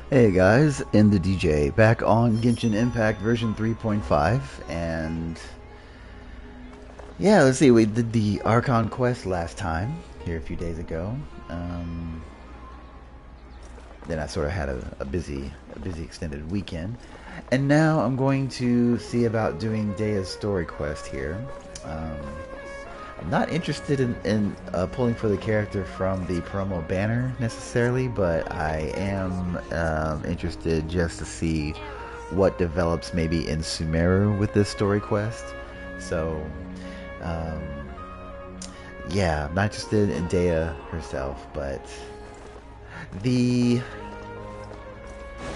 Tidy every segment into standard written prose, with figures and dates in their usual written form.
Hey guys, in the DJ, back on Genshin Impact version 3.5, and yeah, let's see, we did the Archon quest last time, here a few days ago. Um, then I sort of had a busy extended weekend, and now I'm going to see about doing Dehya's story quest here. Um, I'm not interested in pulling for the character from the promo banner necessarily, but I am interested just to see what develops maybe in Sumeru with this story quest. So, um, yeah, I'm not interested in Dehya herself, but the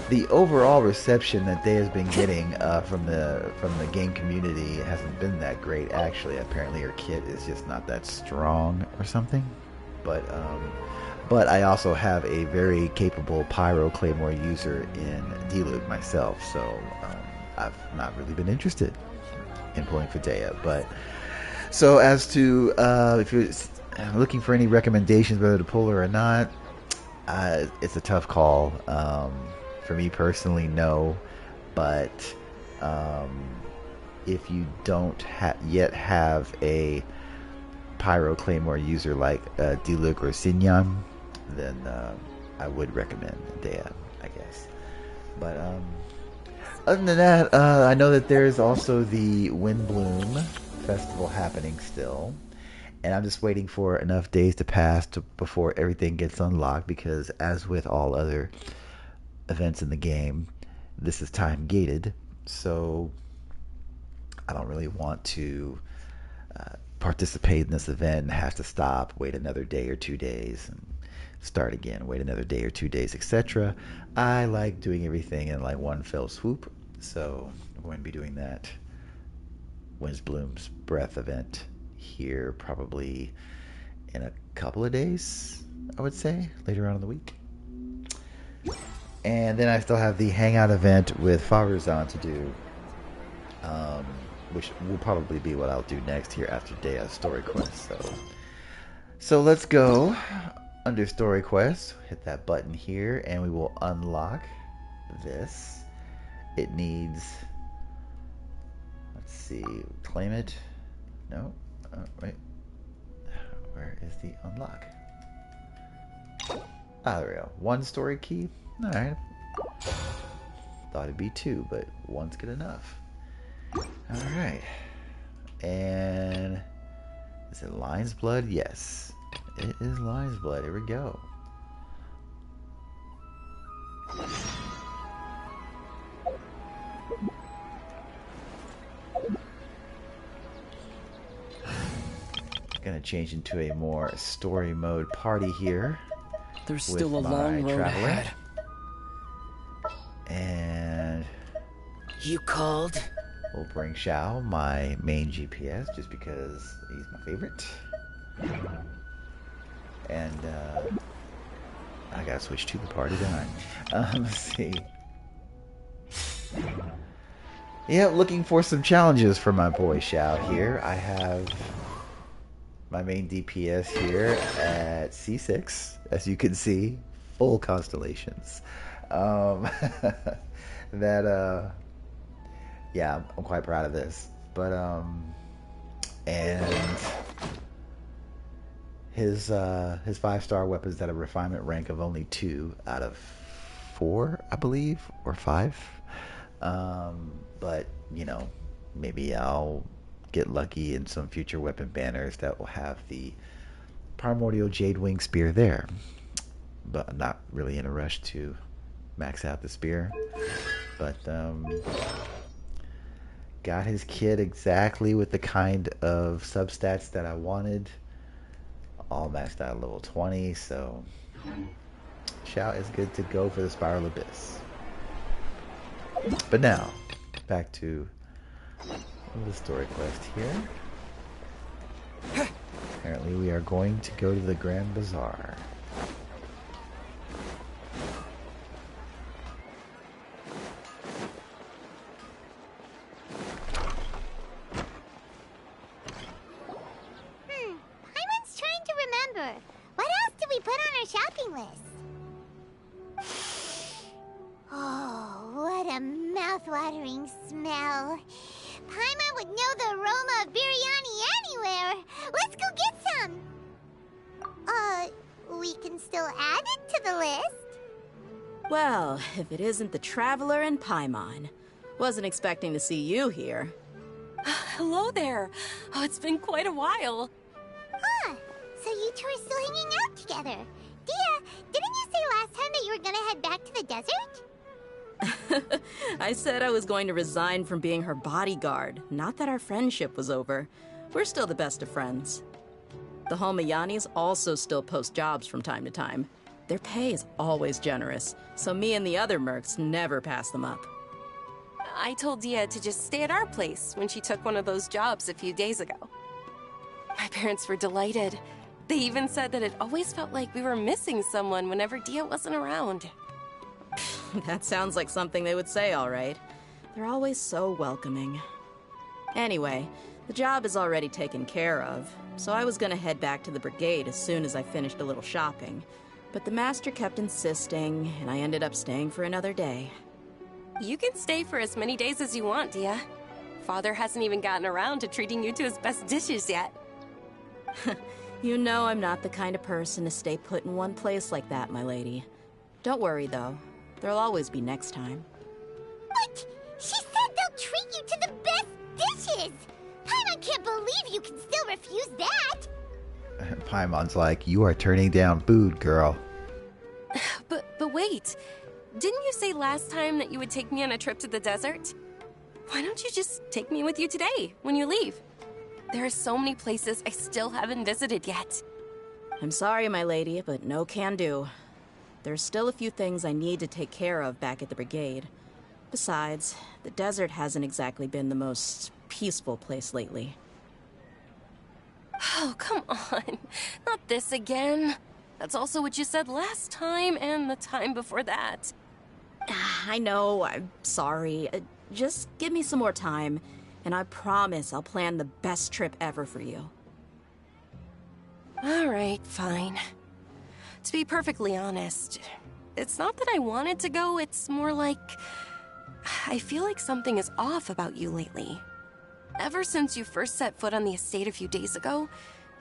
the overall reception that Dehya's been getting from the game community hasn't been that great. Actually, apparently her kit is just not that strong or something. But but I also have a very capable Pyro Claymore user in Diluc myself, so I've not really been interested in pulling for Dehya. But so as to if you're looking for any recommendations whether to pull her or not, it's a tough call. For me personally, no. But um, if you don't yet have a Pyro Claymore user like Diluc or Sinyan, then I would recommend Dehya, I guess. But other than that, I know that there's also the Windbloom Festival happening still. And I'm just waiting for enough days to pass before everything gets unlocked because, as with all other events in the game, this is time gated. So I don't really want to participate in this event and have to stop, wait another day or 2 days, and start again, wait another day or 2 days, etc. I like doing everything in like one fell swoop. So I'm going to be doing that Windbloom's Breath event here probably in a couple of days, I would say, later on in the week. And then I still have the Hangout event with Farazan to do, um, which will probably be what I'll do next here after Dehya's story quest. So let's go under story quest, hit that button here, and we will unlock this. It needs, let's see, claim it. No, wait. Where is the unlock? Ah, there we go. One story key. All right. Thought it'd be two, but one's good enough. All right. And is it Lion's Blood? Yes, it is Lion's Blood. Here we go. Gonna change into a more story mode party here. There's still a long road ahead. And you called? we'll bring Xiao, my main GPS, just because he's my favorite. And I gotta switch to the party gun. Let's see. Yeah, looking for some challenges for my boy Xiao here. I have my main DPS here at C6, as you can see, full constellations. That yeah, I'm quite proud of this. But and his 5-star weapons at a refinement rank of only 2 out of 4, I believe, or 5. But you know, maybe I'll get lucky in some future weapon banners that will have the Primordial Jade Wing Spear there. But I'm not really in a rush to max out the spear. But got his kit exactly with the kind of substats that I wanted. All maxed out at level 20, so Xiao is good to go for the Spiral Abyss. But now, back to the story quest here. Apparently we are going to go to the Grand Bazaar. Paimon's trying to remember. What else did we put on our shopping list? mouth-watering smell. Paimon would know the aroma of biryani anywhere. Let's go get some. We can still add it to the list. Well, if it isn't the Traveler and Paimon. Wasn't expecting to see you here. Hello there. Oh, it's been quite a while. Huh. So you two are still hanging out together. Dehya, didn't you say last time that you were gonna head back to the desert? I said I was going to resign from being her bodyguard, not that our friendship was over. We're still the best of friends. The Holmayanis also still post jobs from time to time. Their pay is always generous, so me and the other mercs never pass them up. I told Dehya to just stay at our place when she took one of those jobs a few days ago. My parents were delighted. They even said that it always felt like we were missing someone whenever Dehya wasn't around. That sounds like something they would say, all right. They're always so welcoming. Anyway, the job is already taken care of, so I was gonna head back to the brigade as soon as I finished a little shopping. But the master kept insisting, and I ended up staying for another day. You can stay for as many days as you want, Dehya. Father hasn't even gotten around to treating you to his best dishes yet. You know I'm not the kind of person to stay put in one place like that, my lady. Don't worry, though. There'll always be next time. But she said they'll treat you to the best dishes! Paimon can't believe you can still refuse that! Paimon's like, you are turning down food, girl. But wait. Didn't you say last time that you would take me on a trip to the desert? Why don't you just take me with you today, when you leave? There are so many places I still haven't visited yet. I'm sorry, my lady, but no can do. There's still a few things I need to take care of back at the brigade. Besides, the desert hasn't exactly been the most peaceful place lately. Oh, come on. Not this again. That's also what you said last time and the time before that. I know, I'm sorry. Just give me some more time, and I promise I'll plan the best trip ever for you. All right, fine. To be perfectly honest, it's not that I wanted to go, it's more like I feel like something is off about you lately. Ever since you first set foot on the estate a few days ago,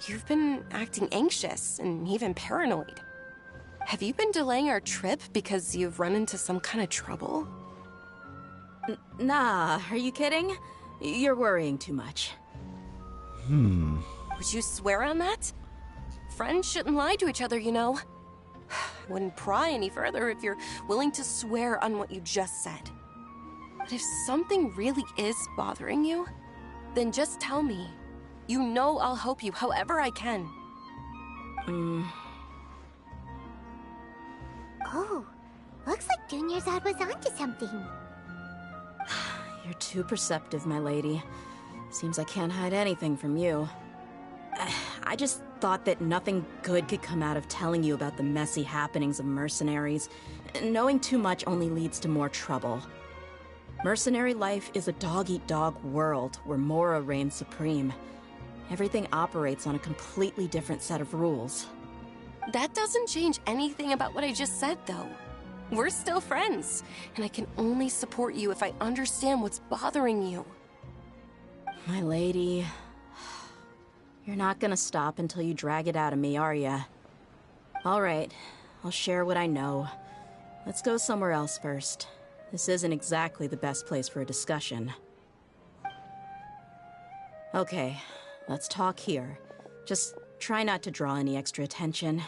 you've been acting anxious and even paranoid. Have you been delaying our trip because you've run into some kind of trouble? Nah, are you kidding? You're worrying too much. Would you swear on that? Friends shouldn't lie to each other, you know. I wouldn't pry any further if you're willing to swear on what you just said. But if something really is bothering you, then just tell me. You know I'll help you however I can. Oh, looks like Dunyarzad was onto something. You're too perceptive, my lady. Seems I can't hide anything from you. I just thought that nothing good could come out of telling you about the messy happenings of mercenaries. Knowing too much only leads to more trouble. Mercenary life is a dog-eat-dog world where Mora reigns supreme. Everything operates on a completely different set of rules. That doesn't change anything about what I just said, though. We're still friends, and I can only support you if I understand what's bothering you. My lady, you're not gonna stop until you drag it out of me, are ya? All right, I'll share what I know. Let's go somewhere else first. This isn't exactly the best place for a discussion. Okay, let's talk here. Just try not to draw any extra attention.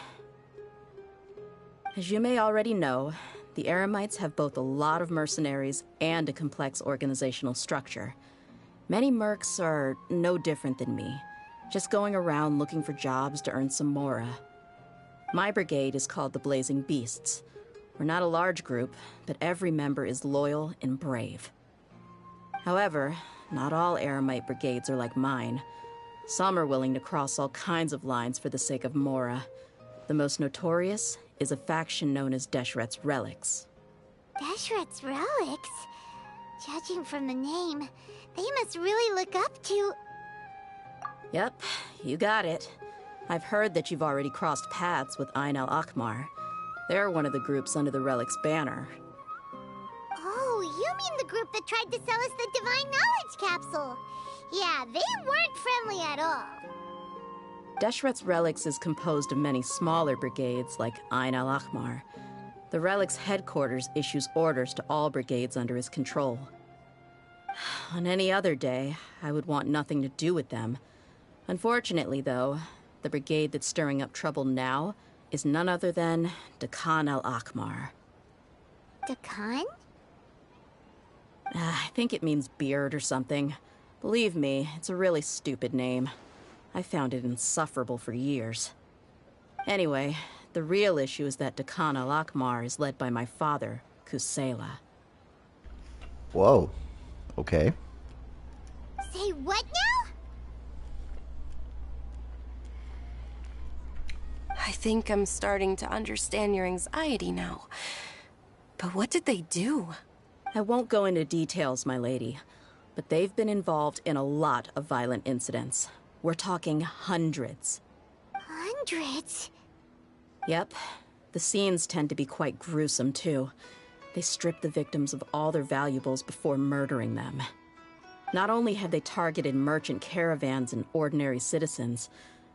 As you may already know, the Eremites have both a lot of mercenaries and a complex organizational structure. Many mercs are no different than me, just going around looking for jobs to earn some mora. My brigade is called the Blazing Beasts. We're not a large group, but every member is loyal and brave. However, not all Eremite brigades are like mine. Some are willing to cross all kinds of lines for the sake of mora. The most notorious is a faction known as Deshret's Relics. Deshret's Relics? Judging from the name, they must really look up to... Yep, you got it. I've heard that you've already crossed paths with Ain al-Akmar. They're one of the groups under the Relic's banner. Oh, you mean the group that tried to sell us the Divine Knowledge Capsule. Yeah, they weren't friendly at all. Deshret's Relics is composed of many smaller brigades like Ain al-Ahmar. The Relic's headquarters issues orders to all brigades under his control. On any other day, I would want nothing to do with them. Unfortunately, though, the brigade that's stirring up trouble now is none other than Dehya al-Ahmar. Dakan? I think it means beard or something. Believe me, it's a really stupid name. I found it insufferable for years. Anyway, the real issue is that Dehya al-Ahmar is led by my father, Kusela. Whoa. Okay. Say what now? I think I'm starting to understand your anxiety now. But what did they do? I won't go into details, my lady, but they've been involved in a lot of violent incidents. We're talking hundreds. Hundreds? Yep. The scenes tend to be quite gruesome, too. They strip the victims of all their valuables before murdering them. Not only have they targeted merchant caravans and ordinary citizens,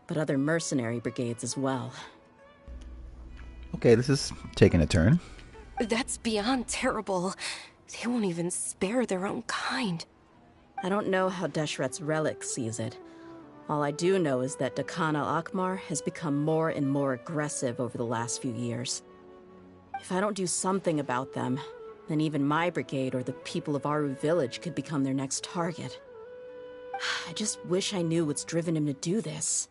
but other mercenary brigades as well. Okay, this is taking a turn. That's beyond terrible. They won't even spare their own kind. I don't know how Deshret's Relic sees it. All I do know is that Dehya al-Ahmar has become more and more aggressive over the last few years. If I don't do something about them, then even my brigade or the people of Aru village could become their next target. I just wish I knew what's driven him to do this.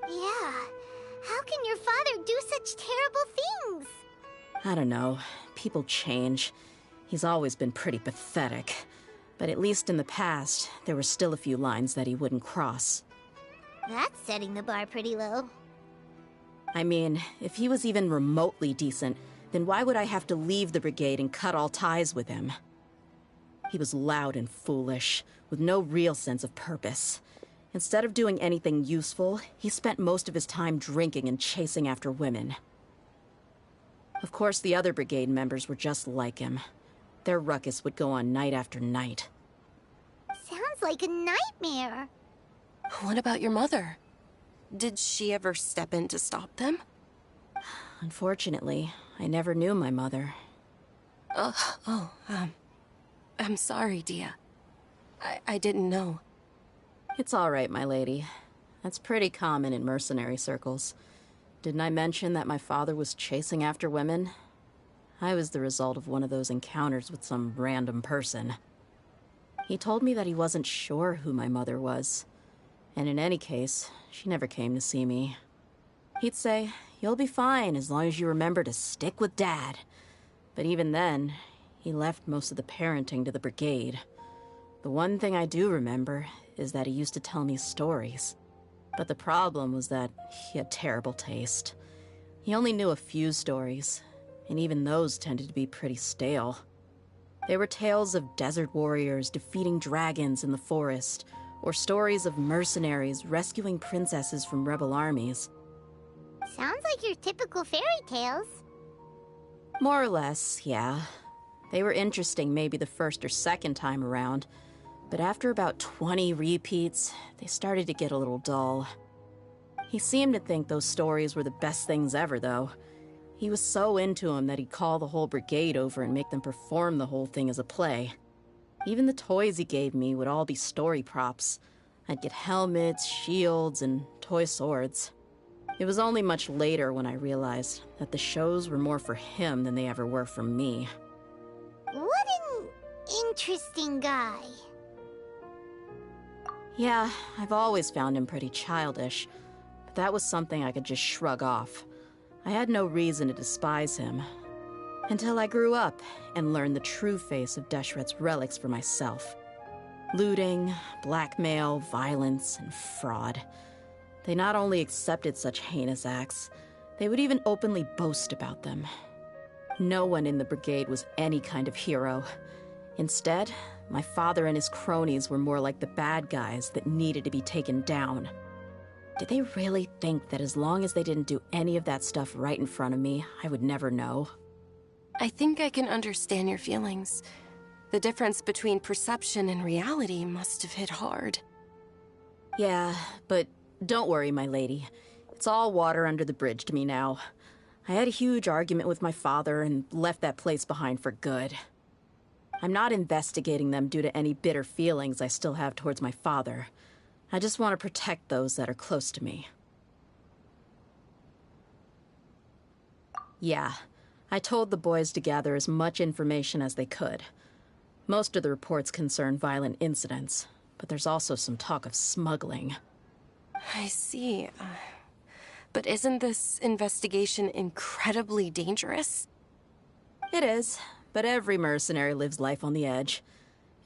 Yeah. How can your father do such terrible things? I don't know. People change. He's always been pretty pathetic. But at least in the past, there were still a few lines that he wouldn't cross. That's setting the bar pretty low. I mean, if he was even remotely decent, then why would I have to leave the brigade and cut all ties with him? He was loud and foolish, with no real sense of purpose. Instead of doing anything useful, he spent most of his time drinking and chasing after women. Of course, the other brigade members were just like him. Their ruckus would go on night after night. Sounds like a nightmare. What about your mother? Did she ever step in to stop them? Unfortunately, I never knew my mother. I'm sorry, Dehya. I didn't know. It's all right, my lady. That's pretty common in mercenary circles. Didn't I mention that my father was chasing after women? I was the result of one of those encounters with some random person. He told me that he wasn't sure who my mother was. And in any case, she never came to see me. He'd say, "You'll be fine as long as you remember to stick with Dad." But even then, he left most of the parenting to the brigade. The one thing I do remember is that he used to tell me stories. But the problem was that he had terrible taste. He only knew a few stories, and even those tended to be pretty stale. They were tales of desert warriors defeating dragons in the forest, or stories of mercenaries rescuing princesses from rebel armies. Sounds like your typical fairy tales. More or less, yeah. They were interesting maybe the first or second time around, but after about 20 repeats, they started to get a little dull. He seemed to think those stories were the best things ever, though. He was so into them that he'd call the whole brigade over and make them perform the whole thing as a play. Even the toys he gave me would all be story props. I'd get helmets, shields, and toy swords. It was only much later when I realized that the shows were more for him than they ever were for me. What an interesting guy. Yeah, I've always found him pretty childish, but that was something I could just shrug off. I had no reason to despise him. Until I grew up and learned the true face of Deshret's Relics for myself. Looting, blackmail, violence, and fraud. They not only accepted such heinous acts, they would even openly boast about them. No one in the brigade was any kind of hero. Instead, my father and his cronies were more like the bad guys that needed to be taken down. Did they really think that as long as they didn't do any of that stuff right in front of me, I would never know? I think I can understand your feelings. The difference between perception and reality must have hit hard. Yeah, but don't worry, my lady. It's all water under the bridge to me now. I had a huge argument with my father and left that place behind for good. I'm not investigating them due to any bitter feelings I still have towards my father. I just want to protect those that are close to me. Yeah, I told the boys to gather as much information as they could. Most of the reports concern violent incidents, but there's also some talk of smuggling. I see. But isn't this investigation incredibly dangerous? It is, but every mercenary lives life on the edge.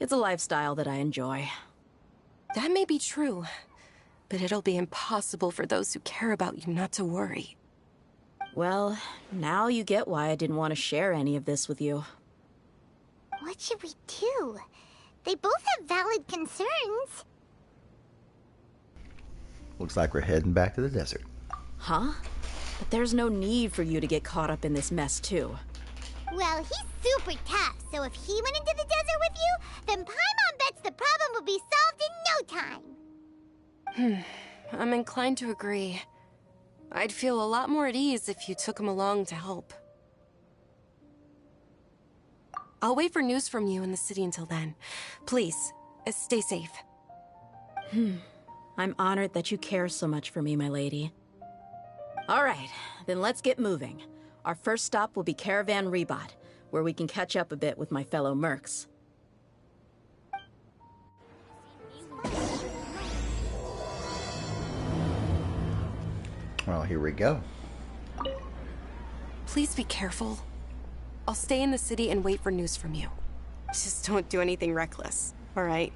It's a lifestyle that I enjoy. That may be true, but it'll be impossible for those who care about you not to worry. Well, now you get why I didn't want to share any of this with you. What should we do? They both have valid concerns. Looks like we're heading back to the desert. Huh? But there's no need for you to get caught up in this mess, too. Well, he's super tough, so if he went into the desert with you, then Paimon bets the problem will be solved in no time. I'm inclined to agree. I'd feel a lot more at ease if you took him along to help. I'll wait for news from you in the city until then. Please, stay safe. I'm honored that you care so much for me, my lady. All right, then let's get moving. Our first stop will be Caravan Rebot, where we can catch up a bit with my fellow mercs. Well, here we go. Please be careful. I'll stay in the city and wait for news from you. Just don't do anything reckless, all right?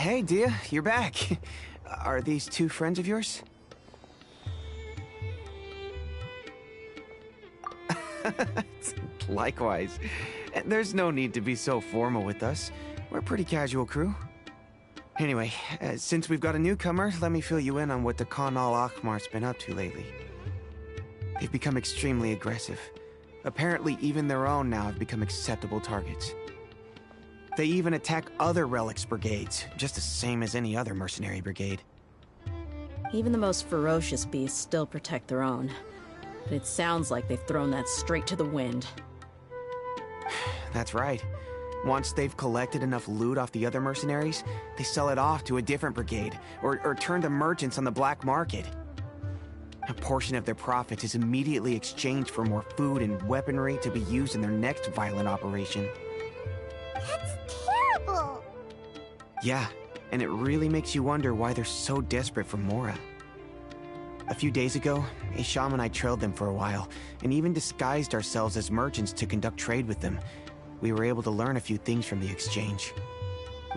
Hey, Dehya, you're back. Are these two friends of yours? Likewise. There's no need to be so formal with us. We're a pretty casual crew. Anyway, since we've got a newcomer, let me fill you in on what the Khan al-Ahmar's been up to lately. They've become extremely aggressive. Apparently, even their own now have become acceptable targets. They even attack other relics brigades, just the same as any other mercenary brigade. Even the most ferocious beasts still protect their own. But it sounds like they've thrown that straight to the wind. That's right. Once they've collected enough loot off the other mercenaries, they sell it off to a different brigade, or turn to merchants on the black market. A portion of their profits is immediately exchanged for more food and weaponry to be used in their next violent operation. That's terrible! Yeah, and it really makes you wonder why they're so desperate for Mora. A few days ago, Isham and I trailed them for a while, and even disguised ourselves as merchants to conduct trade with them. We were able to learn a few things from the exchange.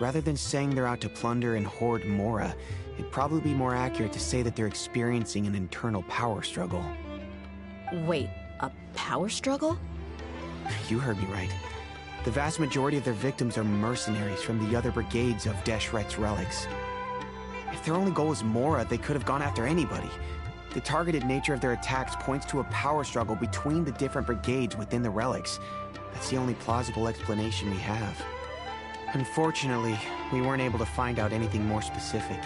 Rather than saying they're out to plunder and hoard Mora, it'd probably be more accurate to say that they're experiencing an internal power struggle. Wait, a power struggle? You heard me right. The vast majority of their victims are mercenaries from the other brigades of Deshret's relics. If their only goal was Mora, they could have gone after anybody. The targeted nature of their attacks points to a power struggle between the different brigades within the relics. That's the only plausible explanation we have. Unfortunately, we weren't able to find out anything more specific.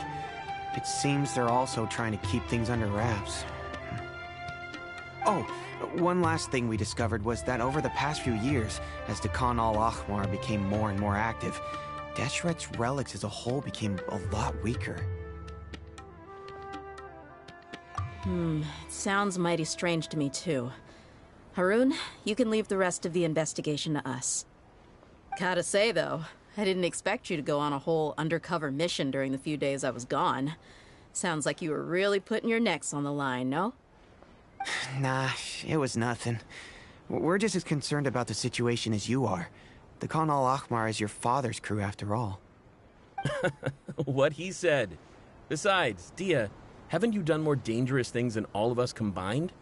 It seems they're also trying to keep things under wraps. Oh, one last thing we discovered was that over the past few years, as the Khan al-Ahmar became more and more active, Deshret's relics as a whole became a lot weaker. It sounds mighty strange to me, too. Harun, you can leave the rest of the investigation to us. Gotta say, though, I didn't expect you to go on a whole undercover mission during the few days I was gone. Sounds like you were really putting your necks on the line, no? Nah, it was nothing. We're just as concerned about the situation as you are. The Khan al-Ahmar is your father's crew, after all. What he said. Besides, Dehya, haven't you done more dangerous things than all of us combined?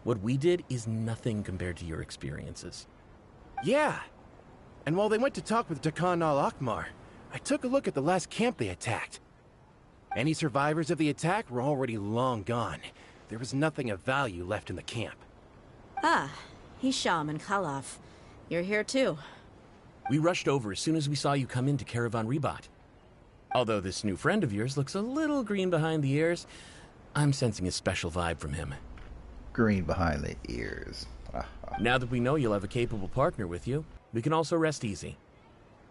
What we did is nothing compared to your experiences. Yeah. And while they went to talk with Khan al-Ahmar, I took a look at the last camp they attacked. Any survivors of the attack were already long gone. There was nothing of value left in the camp. Ah, Hisham and Khalaf. You're here too. We rushed over as soon as we saw you come into Caravan Ribat. Although this new friend of yours looks a little green behind the ears, I'm sensing a special vibe from him. Green behind the ears. Now that we know you'll have a capable partner with you, we can also rest easy.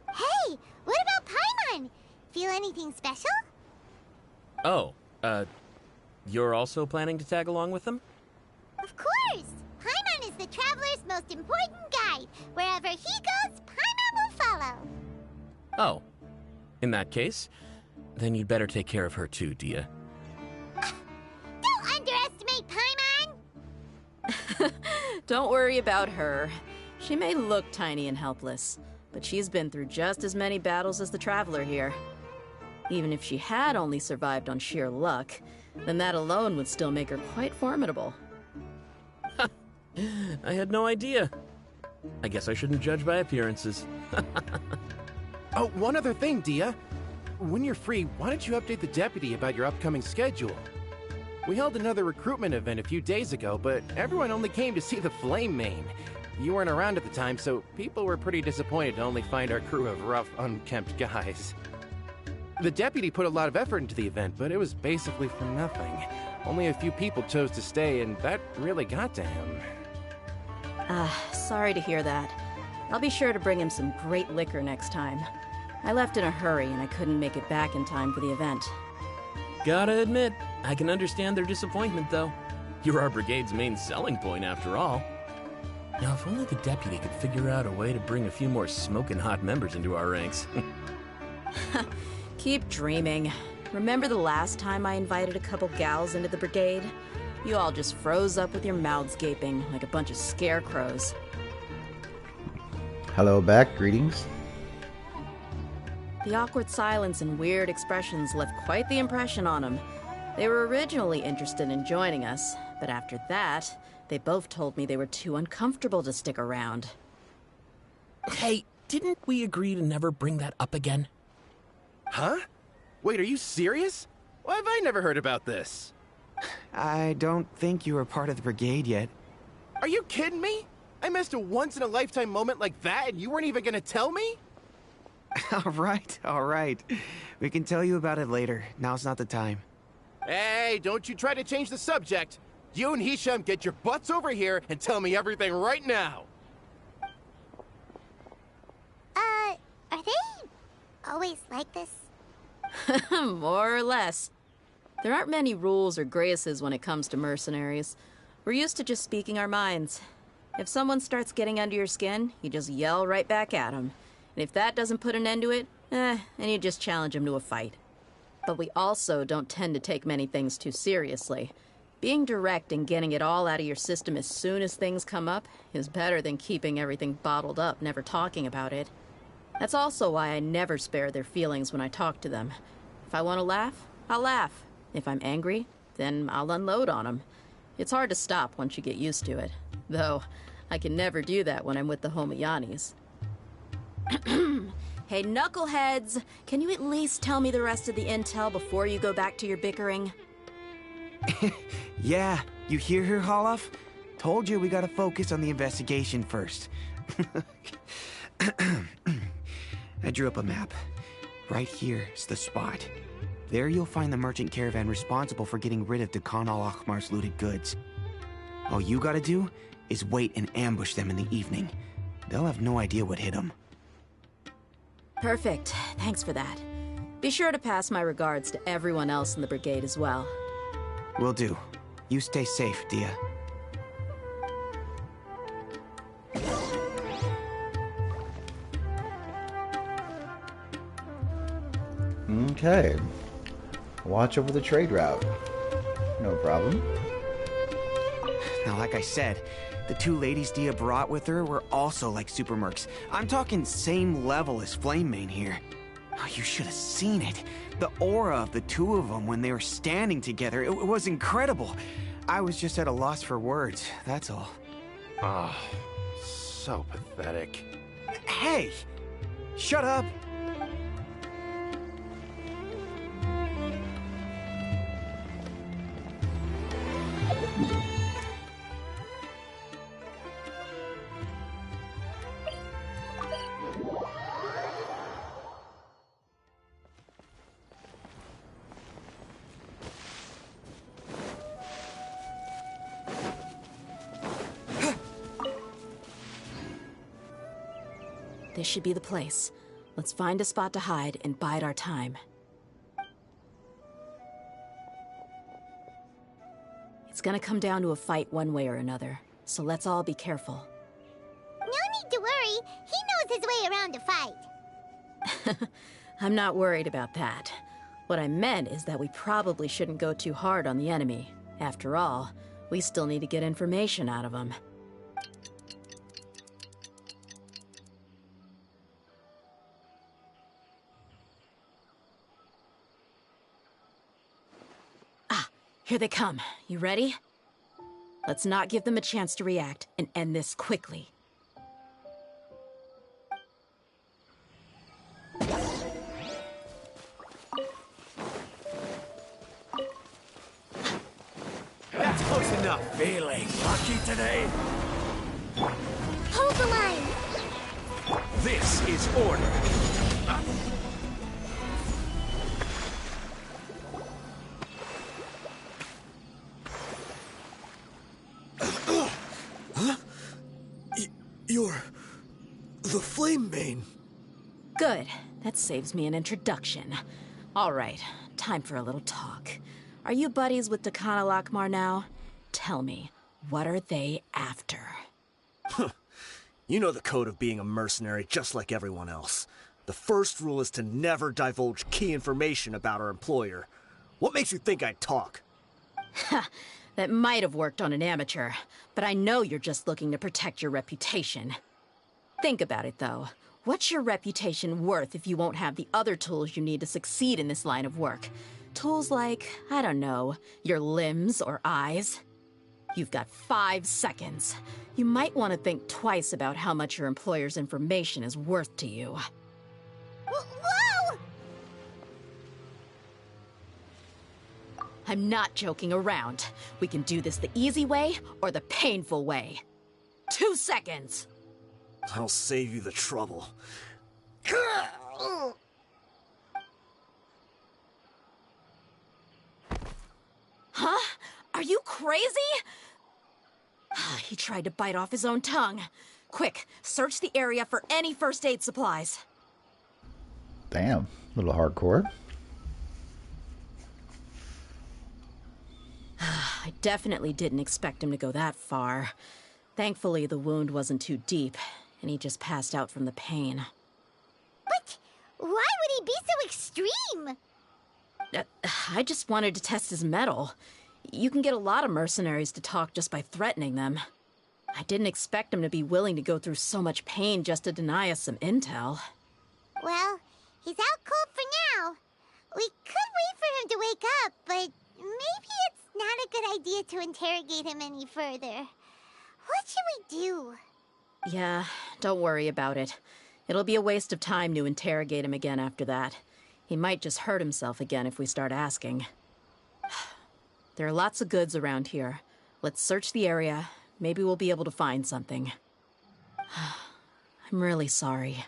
Hey, what about Paimon? Feel anything special? Oh, you're also planning to tag along with them? Of course! Paimon is the traveler's most important guide. Wherever he goes, Paimon will follow. Oh. In that case, then you'd better take care of her too, Dehya. Don't underestimate Paimon! Don't worry about her. She may look tiny and helpless, but she's been through just as many battles as the Traveler here. Even if she had only survived on sheer luck, then that alone would still make her quite formidable. I had no idea. I guess I shouldn't judge by appearances. Oh, one other thing, Dehya. When you're free, why don't you update the deputy about your upcoming schedule? We held another recruitment event a few days ago, but everyone only came to see the Flame Main. You weren't around at the time, so people were pretty disappointed to only find our crew of rough, unkempt guys. The deputy put a lot of effort into the event, but it was basically for nothing. Only a few people chose to stay, and that really got to him. Sorry to hear that. I'll be sure to bring him some great liquor next time. I left in a hurry and I couldn't make it back in time for the event. Gotta admit, I can understand their disappointment, though. You're our brigade's main selling point, after all. Now, if only the deputy could figure out a way to bring a few more smoking hot members into our ranks. Keep dreaming. Remember the last time I invited a couple gals into the brigade? You all just froze up with your mouths gaping like a bunch of scarecrows. Hello back, greetings. The awkward silence and weird expressions left quite the impression on them. They were originally interested in joining us, but after that, they both told me they were too uncomfortable to stick around. Hey, didn't we agree to never bring that up again? Huh? Wait, are you serious? Why have I never heard about this? I don't think you were part of the brigade yet. Are you kidding me? I missed a once-in-a-lifetime moment like that and you weren't even gonna tell me? All right. We can tell you about it later. Now's not the time. Hey, don't you try to change the subject. You and Hisham get your butts over here and tell me everything right now. Are they always like this? More or less. There aren't many rules or graces when it comes to mercenaries. We're used to just speaking our minds. If someone starts getting under your skin, you just yell right back at them. And if that doesn't put an end to it, then you just challenge them to a fight. But we also don't tend to take many things too seriously. Being direct and getting it all out of your system as soon as things come up is better than keeping everything bottled up, never talking about it. That's also why I never spare their feelings when I talk to them. If I want to laugh, I'll laugh. If I'm angry, then I'll unload on them. It's hard to stop once you get used to it. Though, I can never do that when I'm with the Homayanis. Hey, knuckleheads! Can you at least tell me the rest of the intel before you go back to your bickering? Yeah, you hear her, Khalaf? Told you we gotta focus on the investigation first. I drew up a map. Right here is the spot. There you'll find the merchant caravan responsible for getting rid of Khan al-Ahmar's looted goods. All you gotta do is wait and ambush them in the evening. They'll have no idea what hit them. Perfect. Thanks for that. Be sure to pass my regards to everyone else in the brigade as well. Will do. You stay safe, Dehya. Okay. Watch over the trade route. No problem. Now, like I said, the two ladies Dehya brought with her were also like super mercs. I'm talking same level as Flamemane here. Oh, you should have seen it. The aura of the two of them when they were standing together, it was incredible. I was just at a loss for words, that's all. Ah, so pathetic. Hey! Shut up! This should be the place. Let's find a spot to hide and bide our time. It's gonna come down to a fight one way or another, so let's all be careful. No need to worry. He knows his way around a fight. I'm not worried about that. What I meant is that we probably shouldn't go too hard on the enemy. After all, we still need to get information out of them. Here they come. You ready? Let's not give them a chance to react and end this quickly. That's close enough. Feeling lucky today? Hold the line. This is order. You're the Flamebane. Good. That saves me an introduction. All right, time for a little talk. Are you buddies with Dakana Lakmar now? Tell me, what are they after? You know the code of being a mercenary just like everyone else. The first rule is to never divulge key information about our employer. What makes you think I'd talk? That might have worked on an amateur, but I know you're just looking to protect your reputation. Think about it, though. What's your reputation worth if you won't have the other tools you need to succeed in this line of work? Tools like, I don't know, your limbs or eyes? You've got 5 seconds. You might want to think twice about how much your employer's information is worth to you. Whoa! I'm not joking around. We can do this the easy way or the painful way. 2 seconds! I'll save you the trouble. Huh? Are you crazy? He tried to bite off his own tongue. Quick, search the area for any first aid supplies. Damn, a little hardcore. I definitely didn't expect him to go that far. Thankfully, the wound wasn't too deep, and he just passed out from the pain. But why would he be so extreme? I just wanted to test his mettle. You can get a lot of mercenaries to talk just by threatening them. I didn't expect him to be willing to go through so much pain just to deny us some intel. Well, he's out cold for now. We could wait for him to wake up, but maybe it's not a good idea to interrogate him any further. What should we do? Yeah, don't worry about it. It'll be a waste of time to interrogate him again after that. He might just hurt himself again if we start asking. There are lots of goods around here. Let's search the area. Maybe we'll be able to find something. I'm really sorry.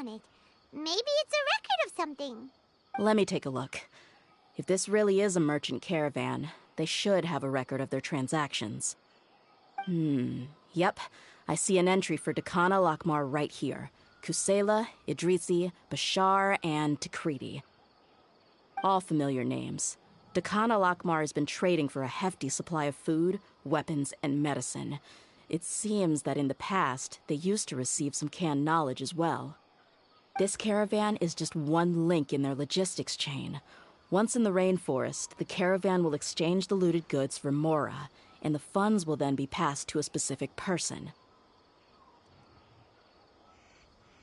on it. Maybe it's a record of something. Let me take a look. If this really is a merchant caravan, they should have a record of their transactions. Yep. I see an entry for Dakana Lakmar right here. Kusela, Idrisi, Bashar, and Takriti. All familiar names. Dakana Lakmar has been trading for a hefty supply of food, weapons, and medicine. It seems that in the past, they used to receive some canned knowledge as well. This caravan is just one link in their logistics chain. Once in the rainforest, the caravan will exchange the looted goods for Mora, and the funds will then be passed to a specific person.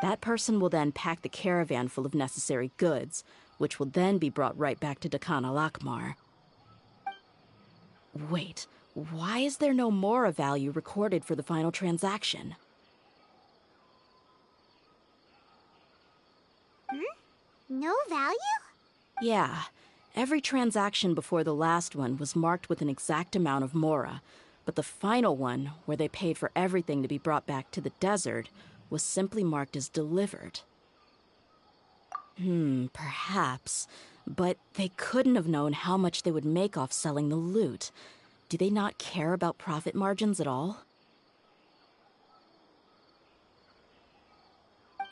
That person will then pack the caravan full of necessary goods, which will then be brought right back to Dakana Lakmar. Wait, why is there no Mora value recorded for the final transaction? No value? Yeah. Every transaction before the last one was marked with an exact amount of Mora, but the final one, where they paid for everything to be brought back to the desert, was simply marked as delivered. Perhaps. But they couldn't have known how much they would make off selling the loot. Do they not care about profit margins at all?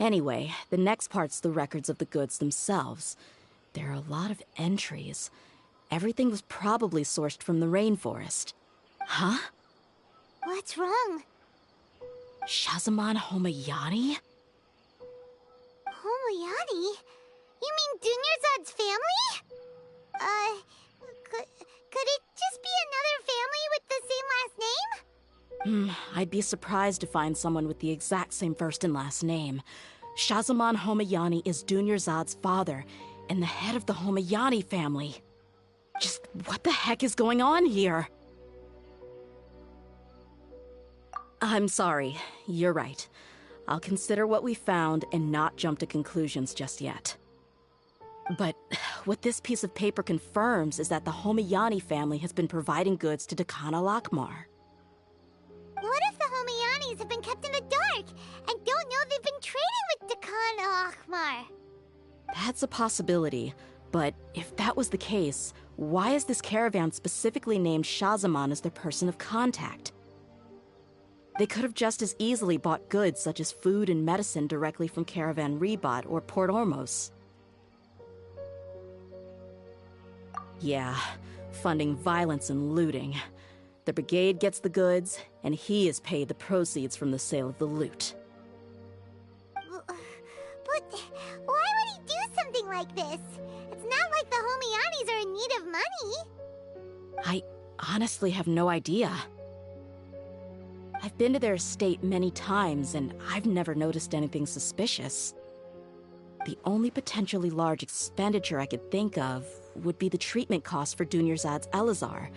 Anyway, the next part's the records of the goods themselves. There are a lot of entries. Everything was probably sourced from the rainforest. Huh? What's wrong? Shazamon Homayani? Homayani? You mean Dunyarzad's family? Could it just be another family with the same last name? I'd be surprised to find someone with the exact same first and last name. Shazamon Homayani is Dunyarzad's father, and the head of the Homayani family. Just what the heck is going on here? I'm sorry, you're right. I'll consider what we found and not jump to conclusions just yet. But what this piece of paper confirms is that the Homayani family has been providing goods to Dakana Lakmar. What if the Homayanis have been kept in the dark and don't know they've been trading with Dakana Lakmar? That's a possibility, but if that was the case, why is this caravan specifically named Shazamon as their person of contact? They could have just as easily bought goods such as food and medicine directly from Caravan Rebot or Port Ormos. Yeah, funding violence and looting. The brigade gets the goods, and he is paid the proceeds from the sale of the loot. But why would he do something like this? It's not like the Homayanis are in need of money. I honestly have no idea. I've been to their estate many times, and I've never noticed anything suspicious. The only potentially large expenditure I could think of would be the treatment costs for Dunyarzad's Elazar.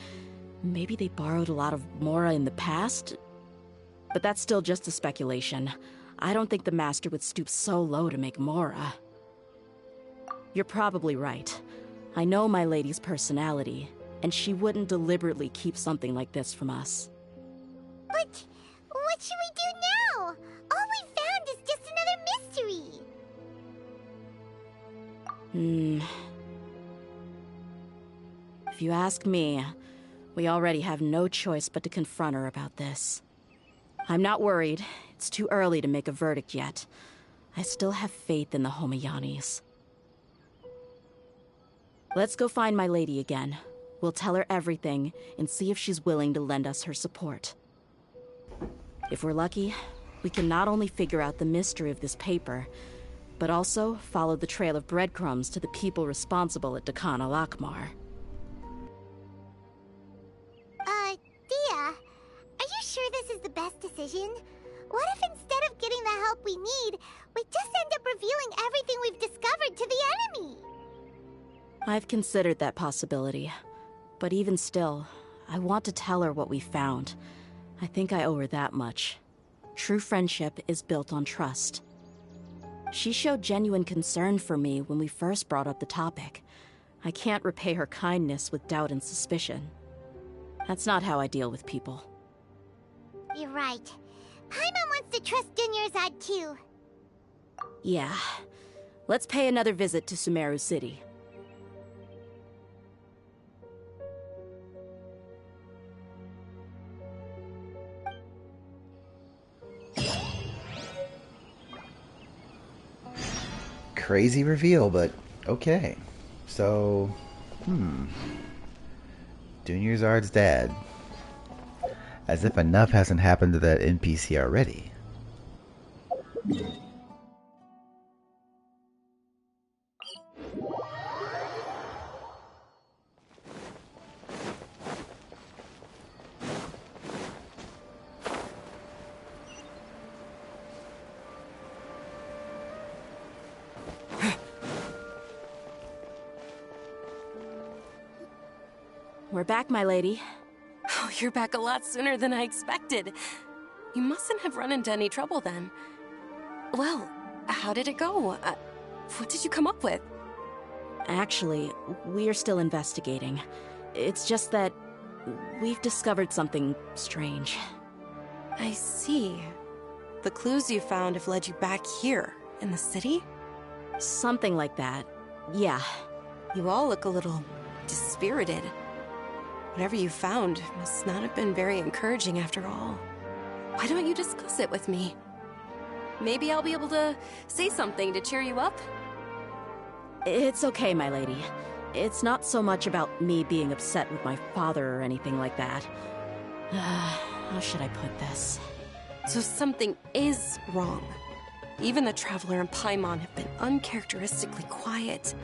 Maybe they borrowed a lot of Mora in the past? But that's still just a speculation. I don't think the Master would stoop so low to make Mora. You're probably right. I know my lady's personality, and she wouldn't deliberately keep something like this from us. But what should we do now? All we found is just another mystery. If you ask me, we already have no choice but to confront her about this. I'm not worried. It's too early to make a verdict yet. I still have faith in the Homayanis. Let's go find my lady again. We'll tell her everything and see if she's willing to lend us her support. If we're lucky, we can not only figure out the mystery of this paper, but also follow the trail of breadcrumbs to the people responsible at Dakana Lakmar. Dehya, are you sure this is the best decision? What if instead of getting the help we need, we just end up revealing everything we've discovered to the enemy? I've considered that possibility, but even still, I want to tell her what we found. I think I owe her that much. True friendship is built on trust. She showed genuine concern for me when we first brought up the topic. I can't repay her kindness with doubt and suspicion. That's not how I deal with people. You're right. Paimon wants to trust Dunyarzad too. Yeah. Let's pay another visit to Sumeru City. Crazy reveal, but okay. So, Dunyarzad's dad. As if enough hasn't happened to that NPC already. We're back, my lady. Oh, you're back a lot sooner than I expected. You mustn't have run into any trouble then. Well, how did it go? What did you come up with? Actually, we're still investigating. It's just that we've discovered something strange. I see. The clues you found have led you back here, in the city? Something like that. Yeah. You all look a little dispirited. Whatever you found must not have been very encouraging after all. Why don't you discuss it with me? Maybe I'll be able to say something to cheer you up? It's okay, my lady. It's not so much about me being upset with my father or anything like that. How should I put this? So something is wrong. Even the Traveler and Paimon have been uncharacteristically quiet.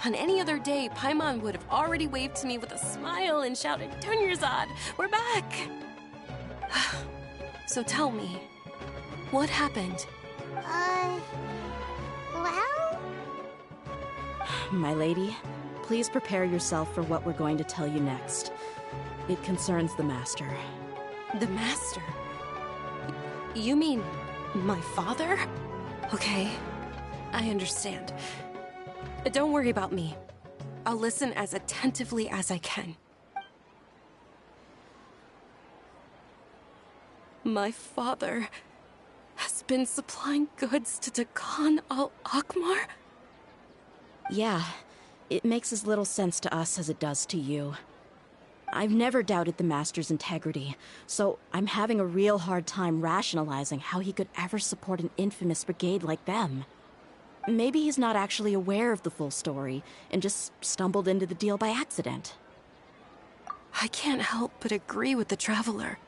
On any other day, Paimon would have already waved to me with a smile and shouted, "Dunyarzad, we're back!" So tell me, what happened? Well? My lady, please prepare yourself for what we're going to tell you next. It concerns the Master. The Master? You mean my father? Okay, I understand. Don't worry about me. I'll listen as attentively as I can. My father has been supplying goods to Dakan al-Akmar? Yeah, it makes as little sense to us as it does to you. I've never doubted the Master's integrity, so I'm having a real hard time rationalizing how he could ever support an infamous brigade like them. Maybe he's not actually aware of the full story and just stumbled into the deal by accident. I can't help but agree with the Traveler.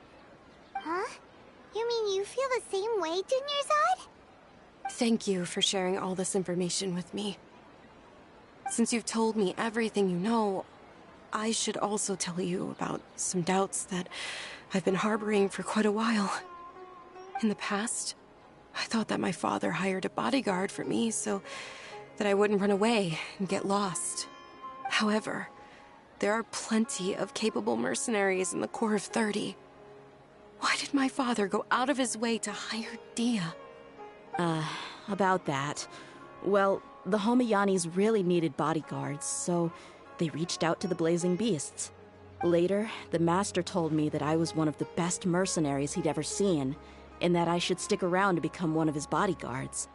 Huh? You mean you feel the same way, Dunyarzad? Thank you for sharing all this information with me. Since you've told me everything you know, I should also tell you about some doubts that I've been harboring for quite a while. In the past, I thought that my father hired a bodyguard for me so that I wouldn't run away and get lost. However, there are plenty of capable mercenaries in the Corps of 30. Why did my father go out of his way to hire Dehya? About that. Well, the Homayanis really needed bodyguards, so they reached out to the Blazing Beasts. Later, the Master told me that I was one of the best mercenaries he'd ever seen, and that I should stick around to become one of his bodyguards.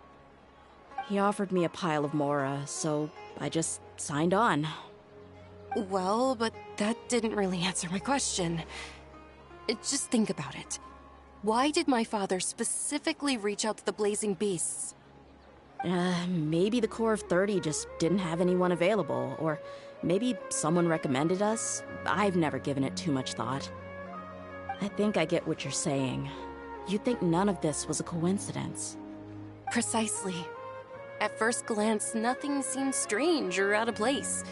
He offered me a pile of Mora, so I just signed on. Well, but that didn't really answer my question. Just think about it. Why did my father specifically reach out to the Blazing Beasts? Maybe the Corps of 30 just didn't have anyone available, or maybe someone recommended us. I've never given it too much thought. I think I get what you're saying. You'd think none of this was a coincidence. Precisely. At first glance, nothing seems strange or out of place.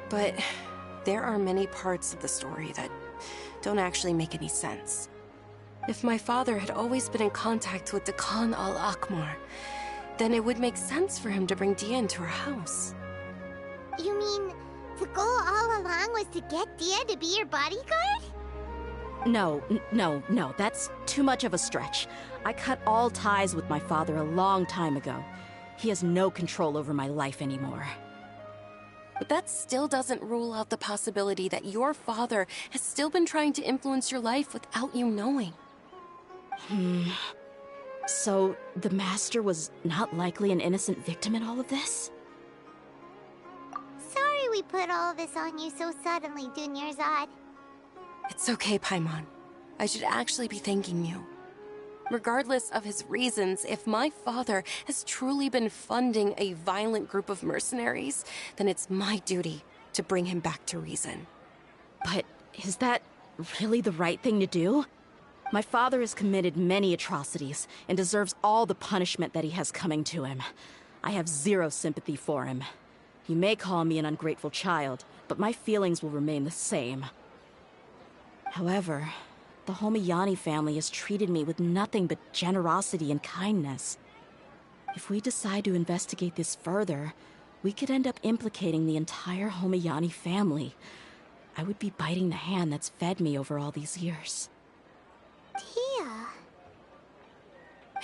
But there are many parts of the story that don't actually make any sense. If my father had always been in contact with Dakan al-Akmar, then it would make sense for him to bring Dehya into our house. You mean the goal all along was to get Dehya to be your bodyguard? No, that's too much of a stretch. I cut all ties with my father a long time ago. He has no control over my life anymore. But that still doesn't rule out the possibility that your father has still been trying to influence your life without you knowing. So, the Master was not likely an innocent victim in all of this? Sorry we put all of this on you so suddenly, Dunyarzad. It's okay, Paimon. I should actually be thanking you. Regardless of his reasons, if my father has truly been funding a violent group of mercenaries, then it's my duty to bring him back to reason. But is that really the right thing to do? My father has committed many atrocities and deserves all the punishment that he has coming to him. I have zero sympathy for him. You may call me an ungrateful child, but my feelings will remain the same. However, the Homayani family has treated me with nothing but generosity and kindness. If we decide to investigate this further, we could end up implicating the entire Homayani family. I would be biting the hand that's fed me over all these years. Dehya.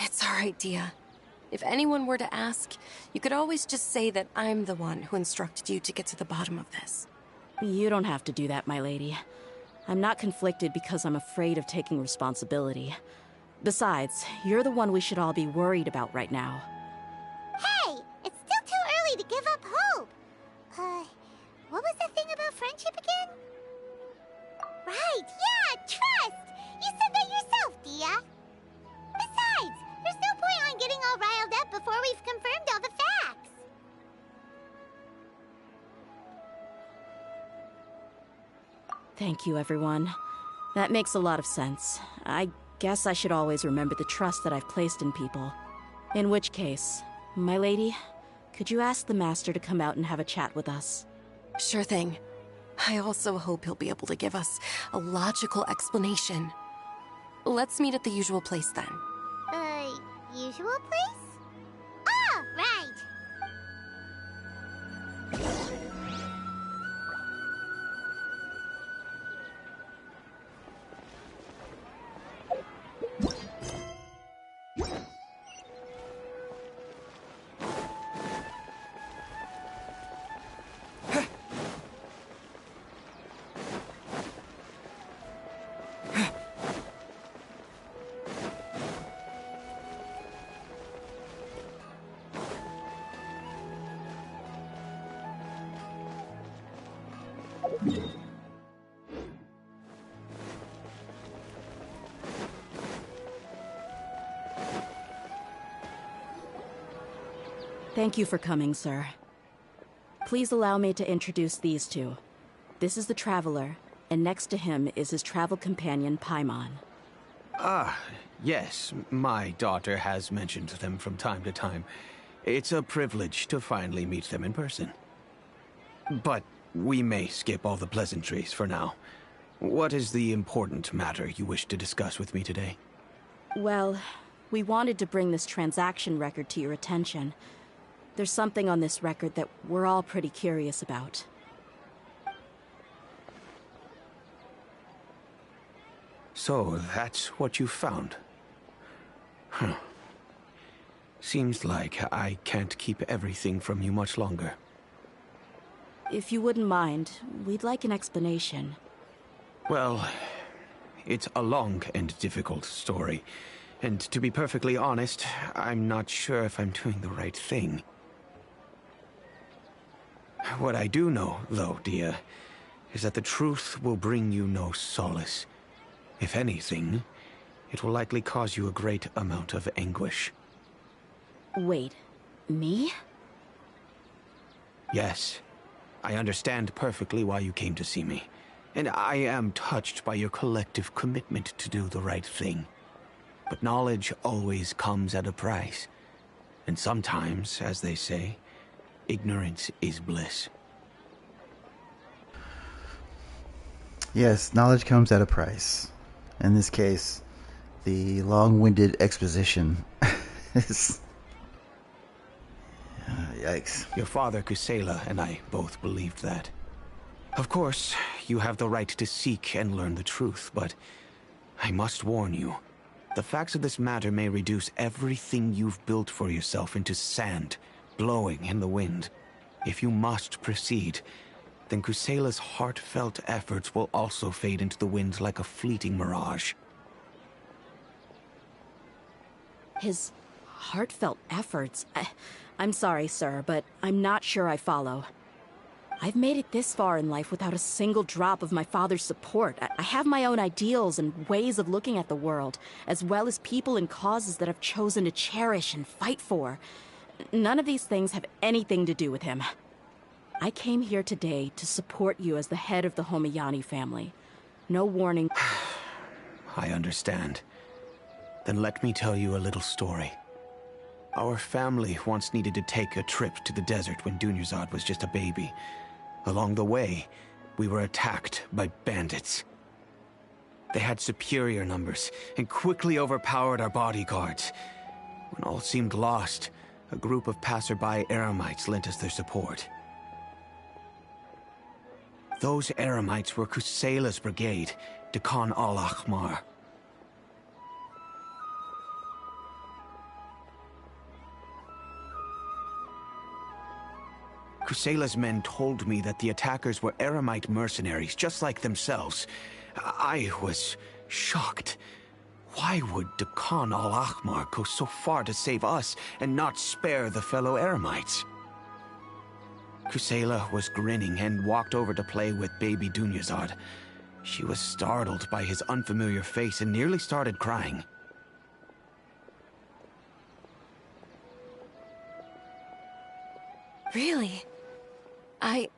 It's all right, Dehya. If anyone were to ask, you could always just say that I'm the one who instructed you to get to the bottom of this. You don't have to do that, my lady. I'm not conflicted because I'm afraid of taking responsibility. Besides, you're the one we should all be worried about right now. Hey! It's still too early to give up hope! What was the thing about friendship again? Right, yeah, trust! You said that yourself, Dehya! Besides, there's no point on getting all riled up before we've confirmed all the facts! Thank you, everyone. That makes a lot of sense. I guess I should always remember the trust that I've placed in people. In which case, my lady, could you ask the Master to come out and have a chat with us? Sure thing. I also hope he'll be able to give us a logical explanation. Let's meet at the usual place then. Usual place? Ah, right! Thank you for coming, sir. Please allow me to introduce these two. This is the Traveler, and next to him is his travel companion, Paimon. Ah, yes. My daughter has mentioned them from time to time. It's a privilege to finally meet them in person. But we may skip all the pleasantries for now. What is the important matter you wish to discuss with me today? Well, we wanted to bring this transaction record to your attention. There's something on this record that we're all pretty curious about. So, that's what you found. Huh. Seems like I can't keep everything from you much longer. If you wouldn't mind, we'd like an explanation. Well, it's a long and difficult story. And to be perfectly honest, I'm not sure if I'm doing the right thing. What I do know, though, Dehya, is that the truth will bring you no solace. If anything, it will likely cause you a great amount of anguish. Wait, me? Yes. I understand perfectly why you came to see me. And I am touched by your collective commitment to do the right thing. But knowledge always comes at a price. And sometimes, as they say, ignorance is bliss. Yes, knowledge comes at a price. In this case, the long-winded exposition is... yikes. Your father, Kusela, and I both believed that. Of course, you have the right to seek and learn the truth, but I must warn you. The facts of this matter may reduce everything you've built for yourself into sand, blowing in the wind. If you must proceed, then Kusela's heartfelt efforts will also fade into the wind like a fleeting mirage. His heartfelt efforts. I'm sorry, sir, but I'm not sure I follow. I've made it this far in life without a single drop of my father's support. I have my own ideals and ways of looking at the world, as well as people and causes that I've chosen to cherish and fight for. None of these things have anything to do with him. I came here today to support you as the head of the Homayani family. No warning. I understand. Then let me tell you a little story. Our family once needed to take a trip to the desert when Dunyarzad was just a baby. Along the way, we were attacked by bandits. They had superior numbers and quickly overpowered our bodyguards. When all seemed lost, a group of passerby Eremites lent us their support. Those Eremites were Kusela's brigade, Dehya al-Ahmar. Kusela's men told me that the attackers were Eremite mercenaries, just like themselves. I was shocked. Why would Dehya al-Ahmar go so far to save us and not spare the fellow Eremites? Kusela was grinning and walked over to play with baby Dunyarzad. She was startled by his unfamiliar face and nearly started crying. Really? I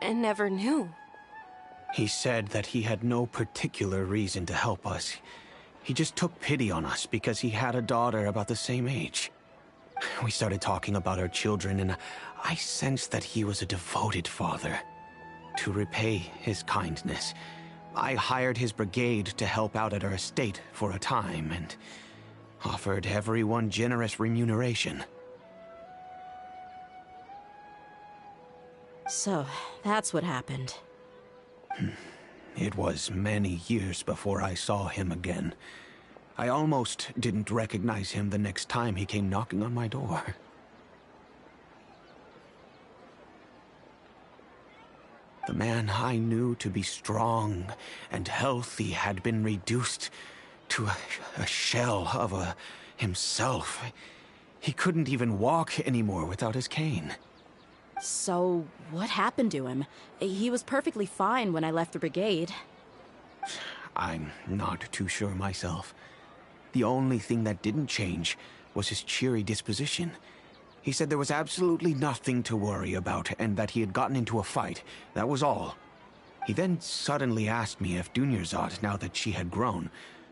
never knew. He said that he had no particular reason to help us. He just took pity on us because he had a daughter about the same age. We started talking about our children, and I sensed that he was a devoted father. To repay his kindness, I hired his brigade to help out at our estate for a time, and offered everyone generous remuneration. So, that's what happened. It was many years before I saw him again. I almost didn't recognize him the next time he came knocking on my door. The man I knew to be strong and healthy had been reduced to a shell of himself. He couldn't even walk anymore without his cane. So, what happened to him? He was perfectly fine when I left the brigade. I'm not too sure myself. The only thing that didn't change was his cheery disposition. He said there was absolutely nothing to worry about and that he had gotten into a fight. That was all. He then suddenly asked me if Dunyarzad, now that she had grown,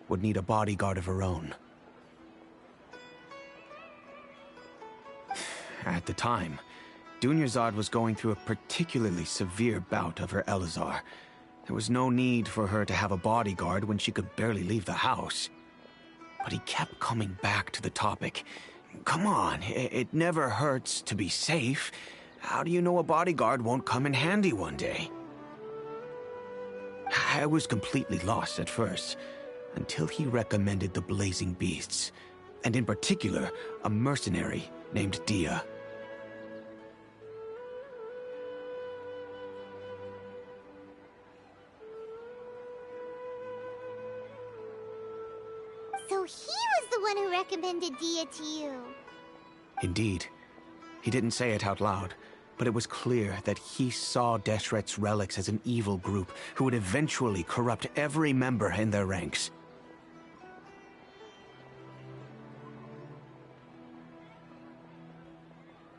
would need a bodyguard of her own. At the time, Dunyarzad was going through a particularly severe bout of her Elazar. There was no need for her to have a bodyguard when she could barely leave the house. But he kept coming back to the topic. Come on, it never hurts to be safe. How do you know a bodyguard won't come in handy one day? I was completely lost at first, until he recommended the Blazing Beasts, and in particular, a mercenary named Dehya. So he was the one who recommended Dehya to you. Indeed. He didn't say it out loud, but it was clear that he saw Deshret's relics as an evil group who would eventually corrupt every member in their ranks.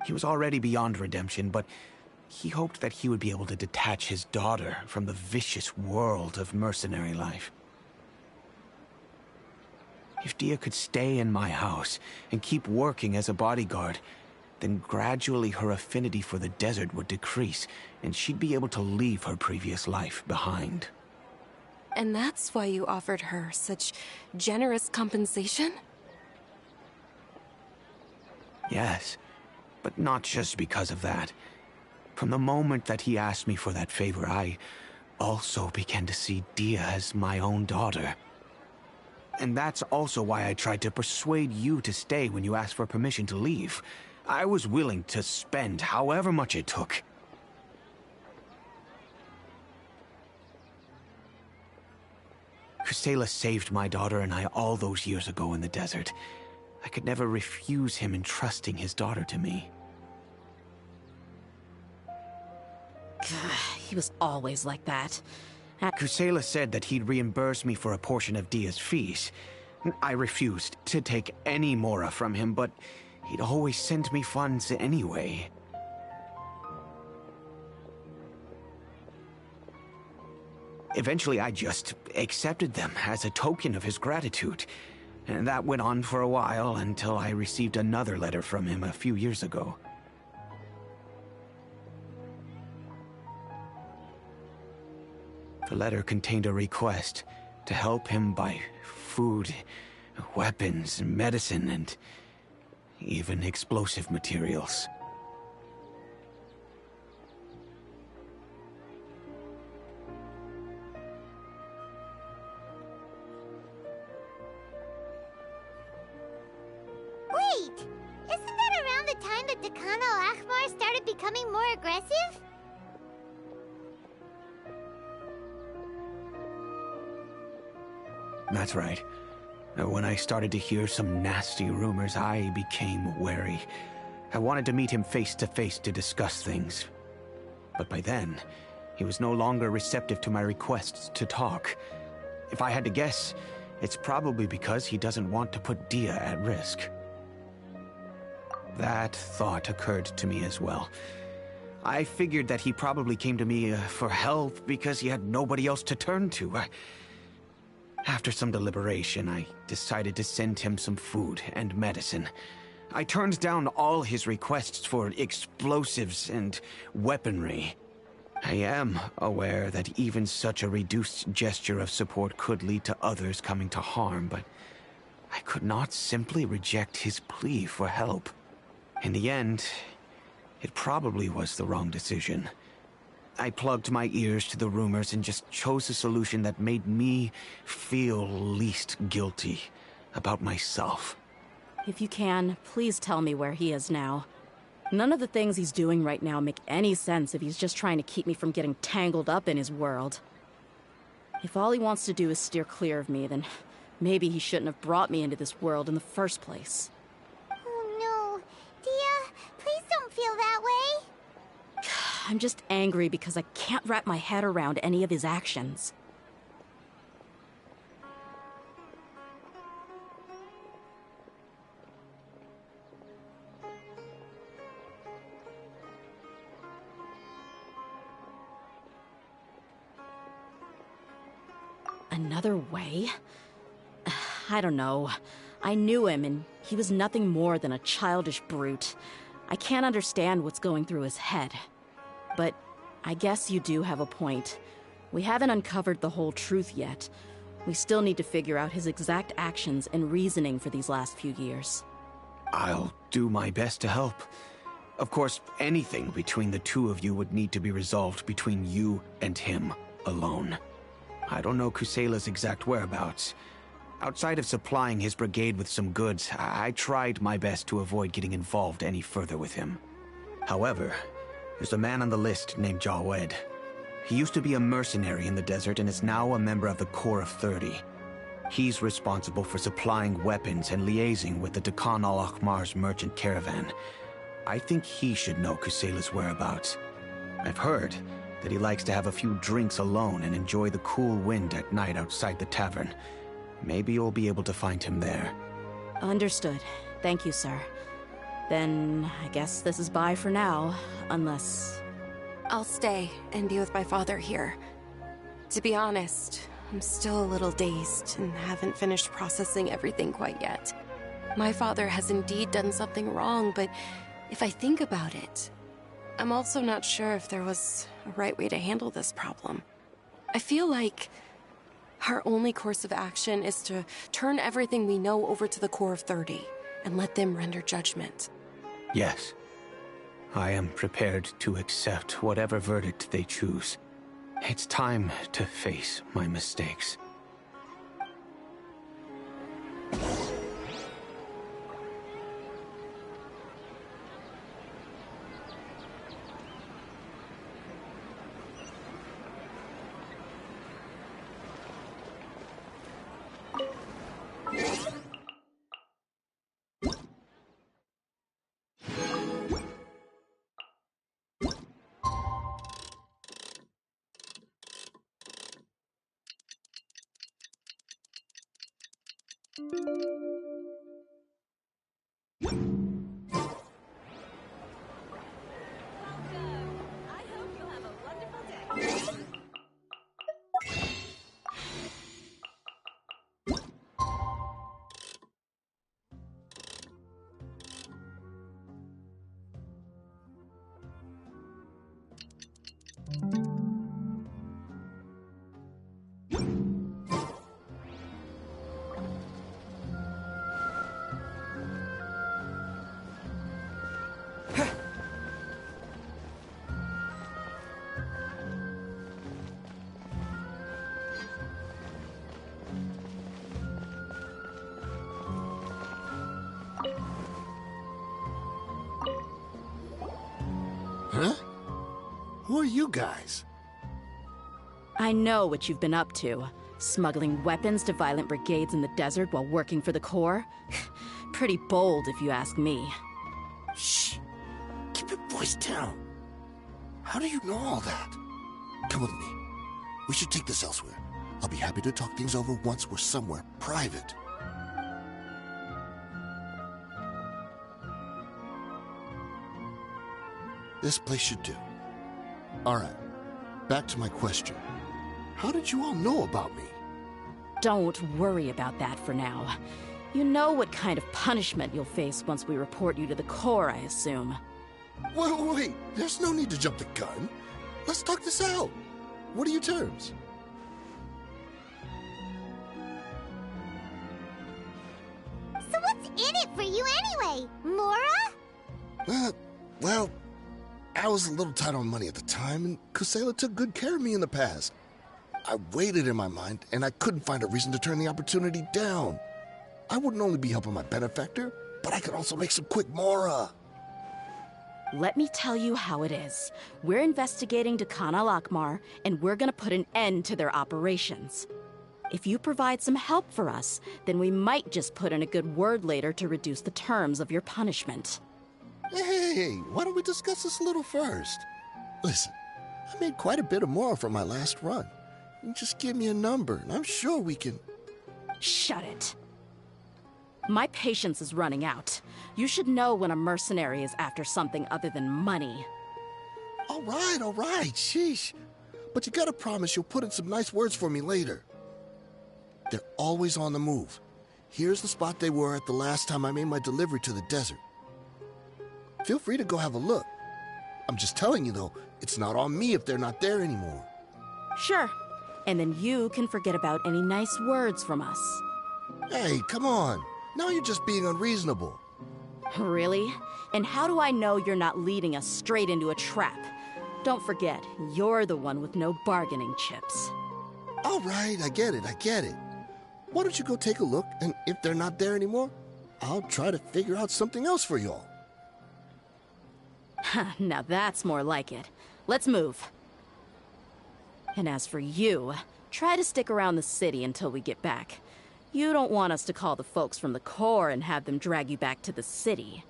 He was already beyond redemption, but he hoped that he would be able to detach his daughter from the vicious world of mercenary life. If Dehya could stay in my house and keep working as a bodyguard, then gradually her affinity for the desert would decrease, and she'd be able to leave her previous life behind. And that's why you offered her such generous compensation? Yes, but not just because of that. From the moment that he asked me for that favor, I also began to see Dehya as my own daughter. And that's also why I tried to persuade you to stay when you asked for permission to leave. I was willing to spend however much it took. Kusela saved my daughter and I all those years ago in the desert. I could never refuse him entrusting his daughter to me. He was always like that. Kusela said that he'd reimburse me for a portion of Dia's fees. I refused to take any mora from him, but he'd always send me funds anyway. Eventually, I just accepted them as a token of his gratitude. And that went on for a while until I received another letter from him a few years ago. The letter contained a request to help him buy food, weapons, medicine, and even explosive materials. Wait! Isn't that around the time that Dekhan al-Ahmar started becoming more aggressive? That's right. When I started to hear some nasty rumors, I became wary. I wanted to meet him face to face to discuss things. But by then, he was no longer receptive to my requests to talk. If I had to guess, it's probably because he doesn't want to put Dehya at risk. That thought occurred to me as well. I figured that he probably came to me for help because he had nobody else to turn to. After some deliberation, I decided to send him some food and medicine. I turned down all his requests for explosives and weaponry. I am aware that even such a reduced gesture of support could lead to others coming to harm, but I could not simply reject his plea for help. In the end, it probably was the wrong decision. I plugged my ears to the rumors and just chose a solution that made me feel least guilty about myself. If you can, please tell me where he is now. None of the things he's doing right now make any sense if he's just trying to keep me from getting tangled up in his world. If all he wants to do is steer clear of me, then maybe he shouldn't have brought me into this world in the first place. Oh no. Dehya, please don't feel that way. I'm just angry because I can't wrap my head around any of his actions. Another way? I don't know. I knew him, and he was nothing more than a childish brute. I can't understand what's going through his head. But I guess you do have a point. We haven't uncovered the whole truth yet. We still need to figure out his exact actions and reasoning for these last few years. I'll do my best to help. Of course, anything between the two of you would need to be resolved between you and him alone. I don't know Kusela's exact whereabouts. Outside of supplying his brigade with some goods, I tried my best to avoid getting involved any further with him. However, there's a man on the list named Jawed. He used to be a mercenary in the desert and is now a member of the Corps of 30. He's responsible for supplying weapons and liaising with the Dekhan al-Ahmar's merchant caravan. I think he should know Kusela's whereabouts. I've heard that he likes to have a few drinks alone and enjoy the cool wind at night outside the tavern. Maybe you'll be able to find him there. Understood. Thank you, sir. Then I guess this is bye for now, unless... I'll stay and be with my father here. To be honest, I'm still a little dazed and haven't finished processing everything quite yet. My father has indeed done something wrong, but if I think about it, I'm also not sure if there was a right way to handle this problem. I feel like our only course of action is to turn everything we know over to the Corps of 30 and let them render judgment. Yes. I am prepared to accept whatever verdict they choose. It's time to face my mistakes. Huh? Who are you guys? I know what you've been up to. Smuggling weapons to violent brigades in the desert while working for the Corps? Pretty bold, if you ask me. Shh. Keep your voice down. How do you know all that? Come with me. We should take this elsewhere. I'll be happy to talk things over once we're somewhere private. This place should do. All right. Back to my question. How did you all know about me? Don't worry about that for now. You know what kind of punishment you'll face once we report you to the Corps, I assume. Wait. There's no need to jump the gun. Let's talk this out. What are your terms? So what's in it for you anyway, Mora? Well, I was a little tight on money at the time, and Kusela took good care of me in the past. I waited in my mind, and I couldn't find a reason to turn the opportunity down. I wouldn't only be helping my benefactor, but I could also make some quick Mora. Let me tell you how it is. We're investigating Dakan al-Akmar, and we're gonna put an end to their operations. If you provide some help for us, then we might just put in a good word later to reduce the terms of your punishment. Hey, why don't we discuss this a little first? Listen, I made quite a bit of Mora from my last run. You just give me a number, and I'm sure we can... Shut it. My patience is running out. You should know when a mercenary is after something other than money. All right, sheesh. But you gotta promise you'll put in some nice words for me later. They're always on the move. Here's the spot they were at the last time I made my delivery to the desert. Feel free to go have a look. I'm just telling you, though, it's not on me if they're not there anymore. Sure. And then you can forget about any nice words from us. Hey, come on. Now you're just being unreasonable. Really? And how do I know you're not leading us straight into a trap? Don't forget, you're the one with no bargaining chips. All right, I get it. Why don't you go take a look, and if they're not there anymore, I'll try to figure out something else for y'all. Now that's more like it. Let's move. And as for you, try to stick around the city until we get back. You don't want us to call the folks from the Corps and have them drag you back to the city.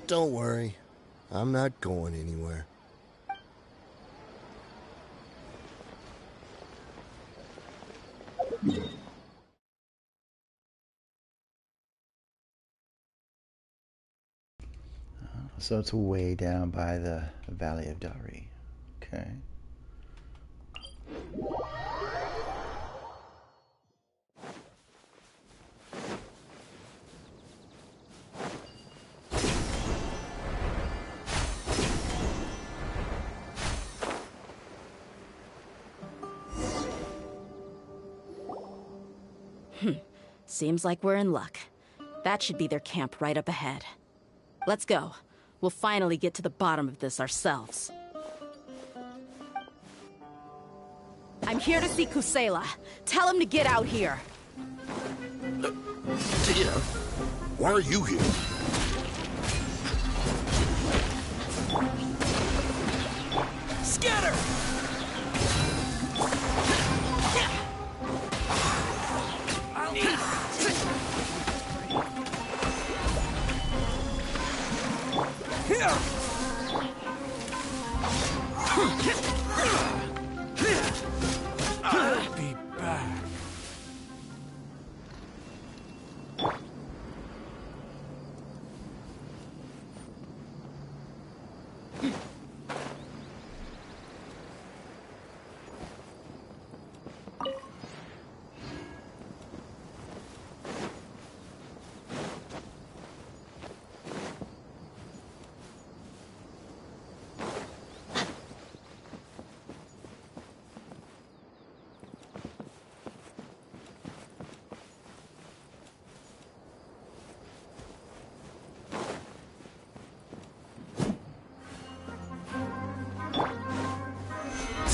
Don't worry. I'm not going anywhere. So it's way down by the Valley of Dari. Okay. Seems like we're in luck. That should be their camp right up ahead. Let's go. We'll finally get to the bottom of this ourselves. I'm here to see Kusela. Tell him to get out here. Dehya, why are you here? Scatter!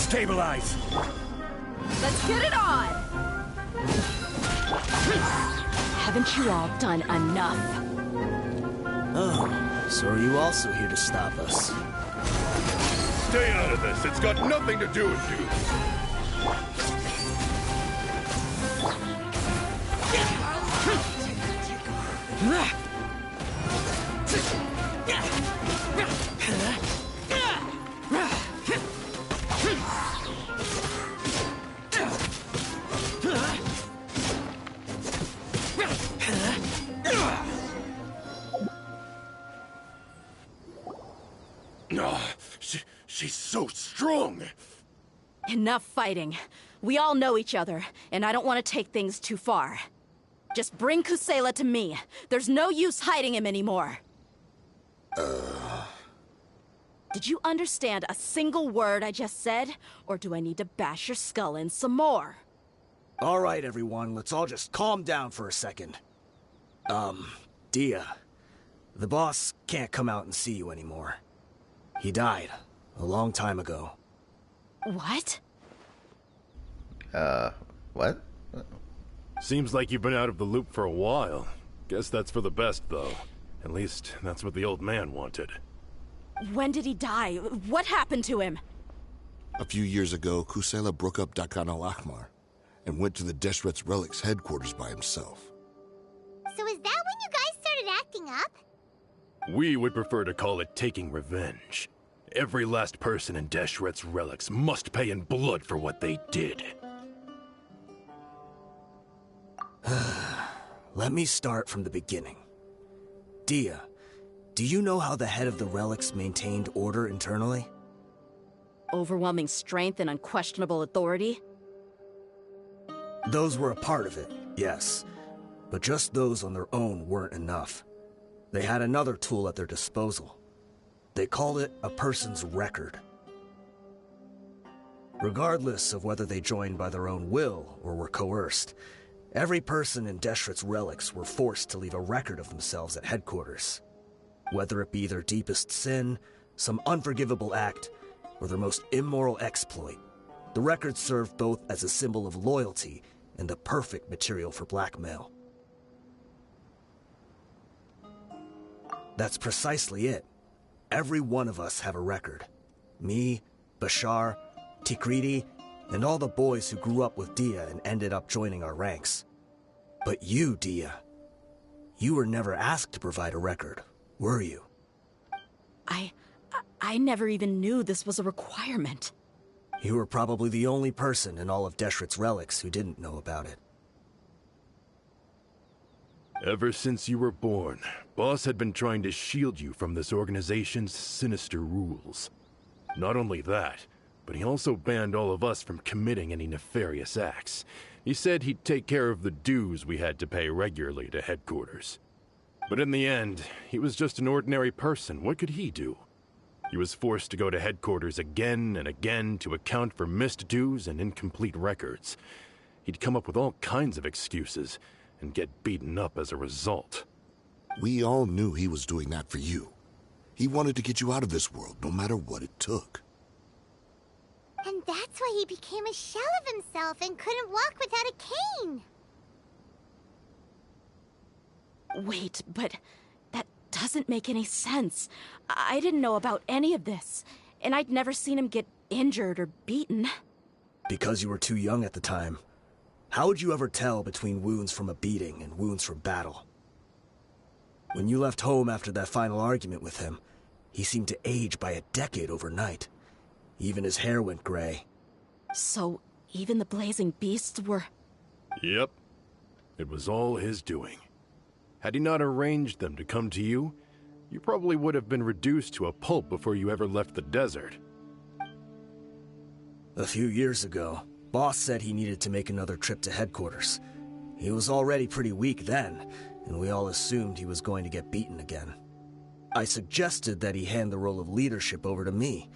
Stabilize! Let's get it on! Haven't you all done enough? Oh, so are you also here to stop us? Stay out of this. It's got nothing to do with you. She's so strong. Enough fighting. We all know each other, and I don't want to take things too far. Just bring Kusela to me. There's no use hiding him anymore. Did you understand a single word I just said? Or do I need to bash your skull in some more? All right, everyone, let's all just calm down for a second. Dehya, the boss can't come out and see you anymore. He died a long time ago. What? What? Seems like you've been out of the loop for a while. Guess that's for the best, though. At least, that's what the old man wanted. When did he die? What happened to him? A few years ago, Kusela broke up Dakan al-Ahmar and went to the Deshret's Relics headquarters by himself. So is that when you guys started acting up? We would prefer to call it taking revenge. Every last person in Deshret's Relics must pay in blood for what they did. Let me start from the beginning. Dehya, do you know how the head of the Relics maintained order internally? Overwhelming strength and unquestionable authority? Those were a part of it, yes. But just those on their own weren't enough. They had another tool at their disposal. They called it a person's record. Regardless of whether they joined by their own will or were coerced, every person in Deshret's Relics were forced to leave a record of themselves at headquarters. Whether it be their deepest sin, some unforgivable act, or their most immoral exploit, the record served both as a symbol of loyalty and the perfect material for blackmail. That's precisely it. Every one of us have a record. Me, Bashar, Tikriti, and all the boys who grew up with Dehya and ended up joining our ranks. But you, Dehya, you were never asked to provide a record, were you? I never even knew this was a requirement. You were probably the only person in all of Deshret's Relics who didn't know about it. Ever since you were born, Boss had been trying to shield you from this organization's sinister rules. Not only that, but he also banned all of us from committing any nefarious acts. He said he'd take care of the dues we had to pay regularly to headquarters. But in the end, he was just an ordinary person. What could he do? He was forced to go to headquarters again and again to account for missed dues and incomplete records. He'd come up with all kinds of excuses and get beaten up as a result. We all knew he was doing that for you. He wanted to get you out of this world, no matter what it took. And that's why he became a shell of himself and couldn't walk without a cane. Wait, but that doesn't make any sense. I didn't know about any of this, and I'd never seen him get injured or beaten. Because you were too young at the time. How would you ever tell between wounds from a beating and wounds from battle? When you left home after that final argument with him, he seemed to age by a decade overnight. Even his hair went gray. So, even the blazing beasts were... Yep. It was all his doing. Had he not arranged them to come to you, you probably would have been reduced to a pulp before you ever left the desert. A few years ago, Boss said he needed to make another trip to headquarters. He was already pretty weak then, and we all assumed he was going to get beaten again. I suggested that he hand the role of leadership over to me,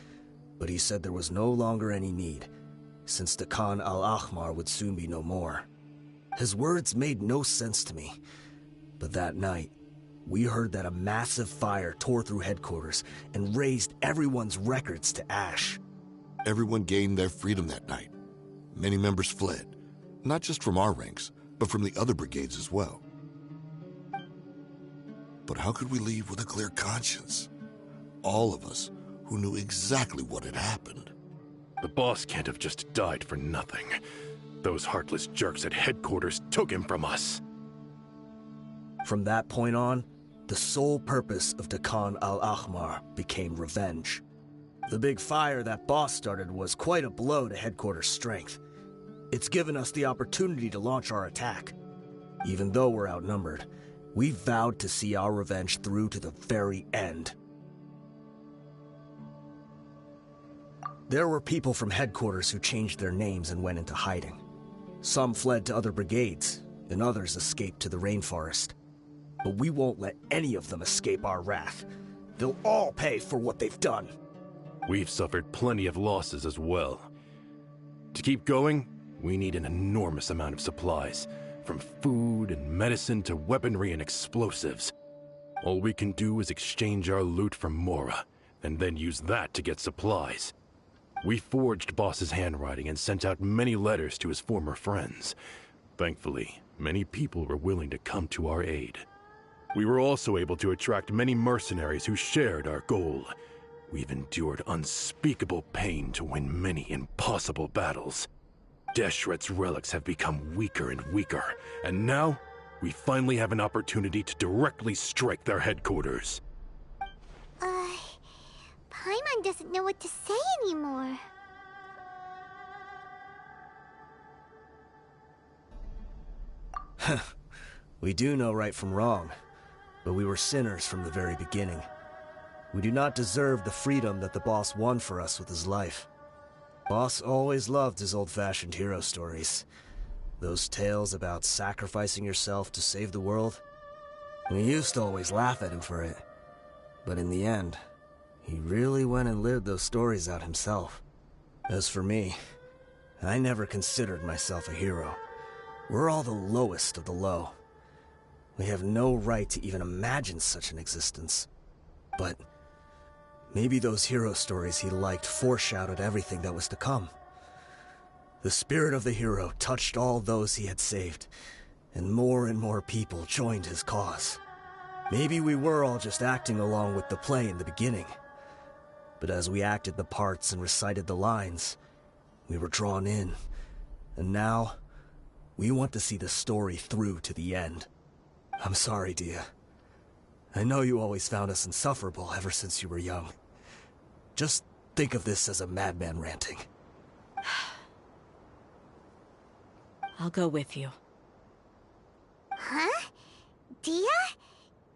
but he said there was no longer any need, since the Khan al-Ahmar would soon be no more. His words made no sense to me, but that night, we heard that a massive fire tore through headquarters and razed everyone's records to ash. Everyone gained their freedom that night. Many members fled, not just from our ranks, but from the other brigades as well. But how could we leave with a clear conscience? All of us who knew exactly what had happened. The boss can't have just died for nothing. Those heartless jerks at headquarters took him from us. From that point on, the sole purpose of Dakan al-Ahmar became revenge. The big fire that boss started was quite a blow to headquarters' strength. It's given us the opportunity to launch our attack. Even though we're outnumbered, we vowed to see our revenge through to the very end. There were people from headquarters who changed their names and went into hiding. Some fled to other brigades, and others escaped to the rainforest. But we won't let any of them escape our wrath. They'll all pay for what they've done. We've suffered plenty of losses as well. To keep going, we need an enormous amount of supplies, from food and medicine to weaponry and explosives. All we can do is exchange our loot from Mora, and then use that to get supplies. We forged Boss's handwriting and sent out many letters to his former friends. Thankfully, many people were willing to come to our aid. We were also able to attract many mercenaries who shared our goal. We've endured unspeakable pain to win many impossible battles. Deshret's relics have become weaker and weaker, and now we finally have an opportunity to directly strike their headquarters. Paimon doesn't know what to say anymore. We do know right from wrong, but we were sinners from the very beginning. We do not deserve the freedom that the boss won for us with his life. Boss always loved his old-fashioned hero stories. Those tales about sacrificing yourself to save the world. We used to always laugh at him for it. But in the end, he really went and lived those stories out himself. As for me, I never considered myself a hero. We're all the lowest of the low. We have no right to even imagine such an existence. But maybe those hero stories he liked foreshadowed everything that was to come. The spirit of the hero touched all those he had saved, and more people joined his cause. Maybe we were all just acting along with the play in the beginning. But as we acted the parts and recited the lines, we were drawn in. And now, we want to see the story through to the end. I'm sorry, Dehya. I know you always found us insufferable ever since you were young. Just think of this as a madman ranting. I'll go with you. Huh? Dehya?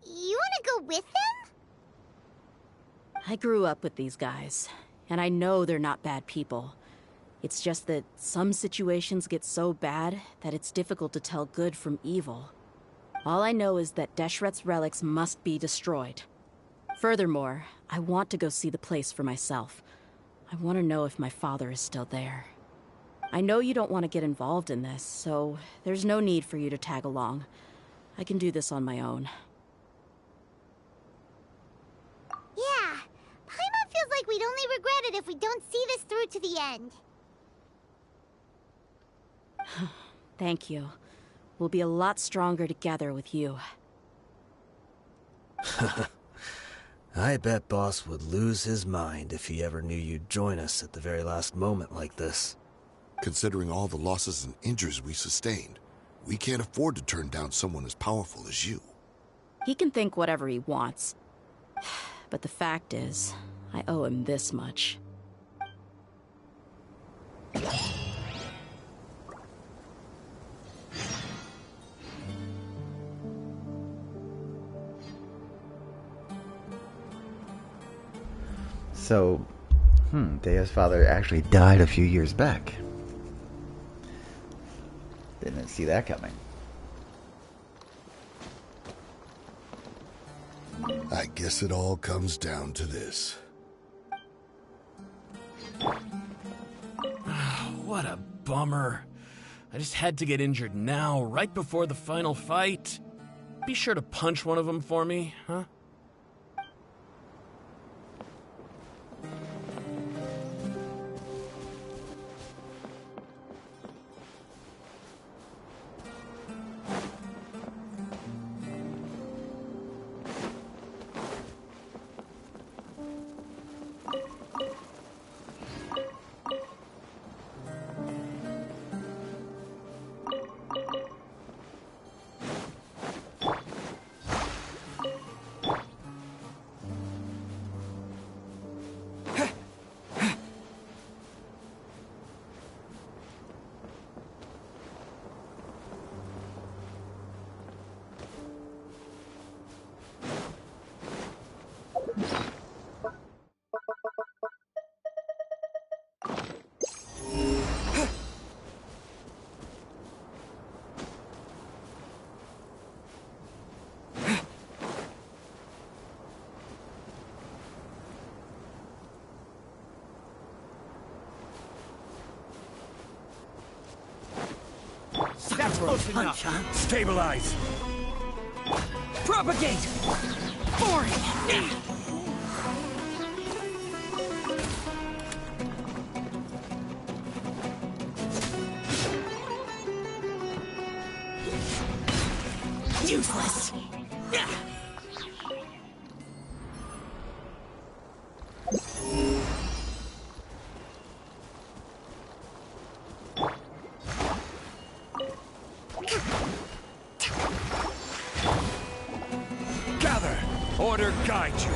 You wanna go with him? I grew up with these guys, and I know they're not bad people. It's just that some situations get so bad that it's difficult to tell good from evil. All I know is that Deshret's relics must be destroyed. Furthermore, I want to go see the place for myself. I want to know if my father is still there. I know you don't want to get involved in this, so there's no need for you to tag along. I can do this on my own. Yeah, Paimon feels like we'd only regret it if we don't see this through to the end. Thank you. We'll be a lot stronger together with you. I bet Boss would lose his mind if he ever knew you'd join us at the very last moment like this. Considering all the losses and injuries we sustained, we can't afford to turn down someone as powerful as you. He can think whatever he wants. But the fact is, I owe him this much. So, Dehya's father actually died a few years back. Didn't see that coming. I guess it all comes down to this. What a bummer. I just had to get injured now, right before the final fight. Be sure to punch one of them for me, huh? for a punch, huh? Stabilize! Propagate! Boring! Useless! Gather! Order guide you!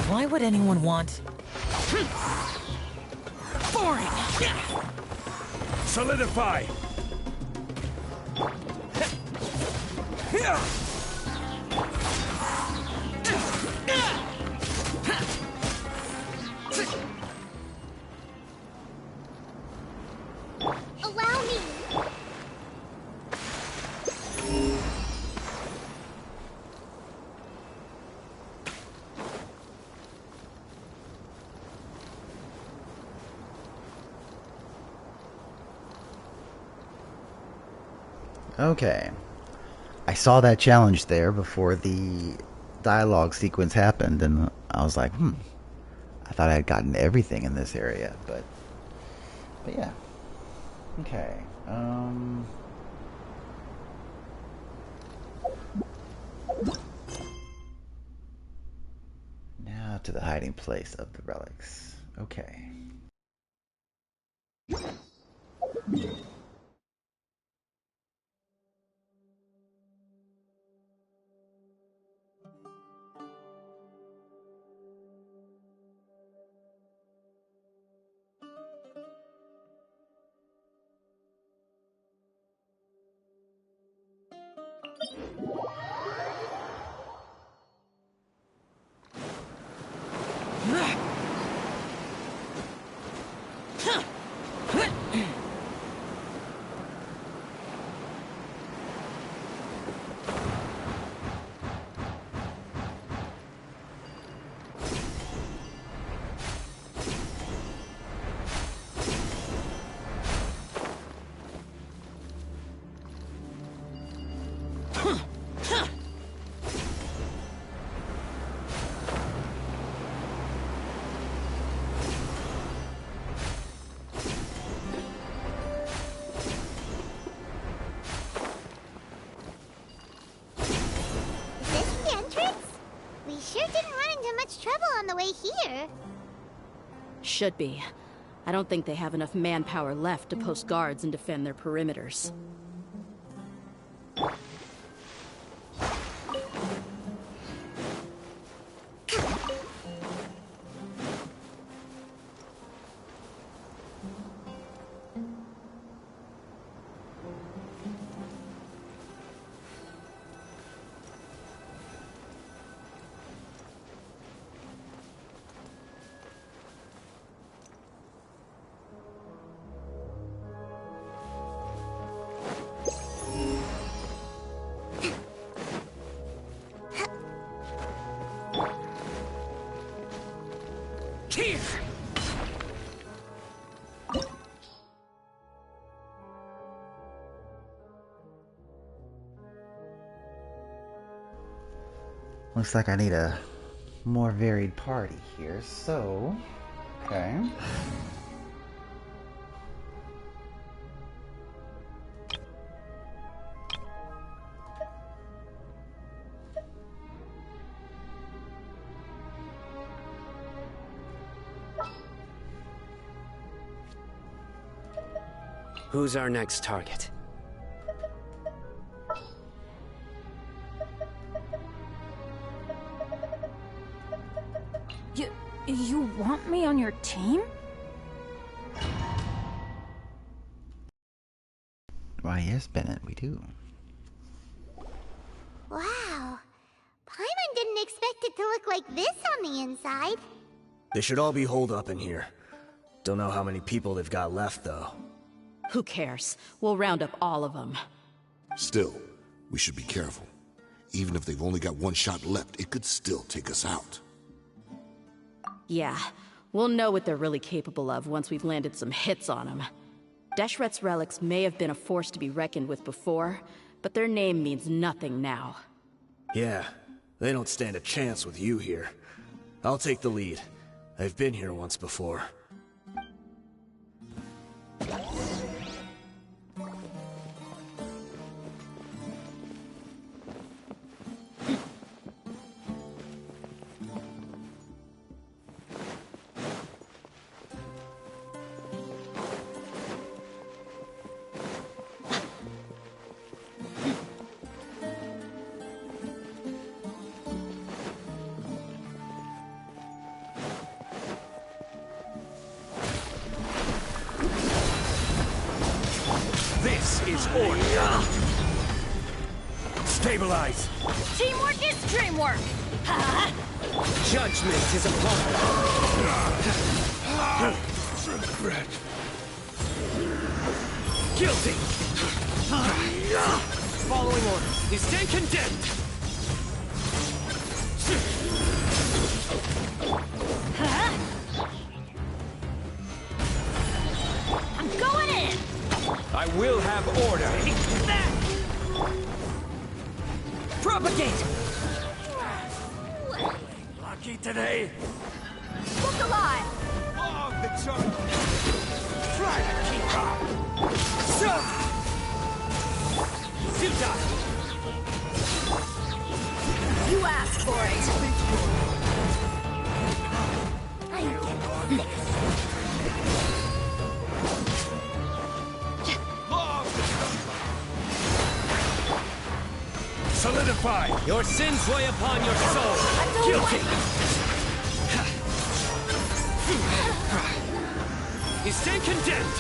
Why would anyone want... Boring! Solidify! Allow me! Okay. I saw that challenge there before the dialogue sequence happened, and I was like, I thought I had gotten everything in this area, but yeah. Okay. Now to the hiding place of the relics. Okay. trouble on the way here. Should be. I don't think they have enough manpower left to post guards and defend their perimeters. Looks like I need a more varied party here, so... Okay. Who's our next target? You want me on your team? Why, yes, Bennett, we do. Wow. Paimon didn't expect it to look like this on the inside. They should all be holed up in here. Don't know how many people they've got left, though. Who cares? We'll round up all of them. Still, we should be careful. Even if they've only got one shot left, it could still take us out. Yeah, we'll know what they're really capable of once we've landed some hits on them. Deshret's relics may have been a force to be reckoned with before, but their name means nothing now. Yeah, they don't stand a chance with you here. I'll take the lead. I've been here once before. This is order. Stabilize. Teamwork is dreamwork! Judgment is upon us. Regret. Guilty. Following orders. You stand condemned. I'm going in! I will have order. Propagate! Lucky today. Look alive! Log the charge. Try to keep up. Suit up. You asked for it! Solidify. Your sins weigh upon your soul. Guilty. You stand condemned.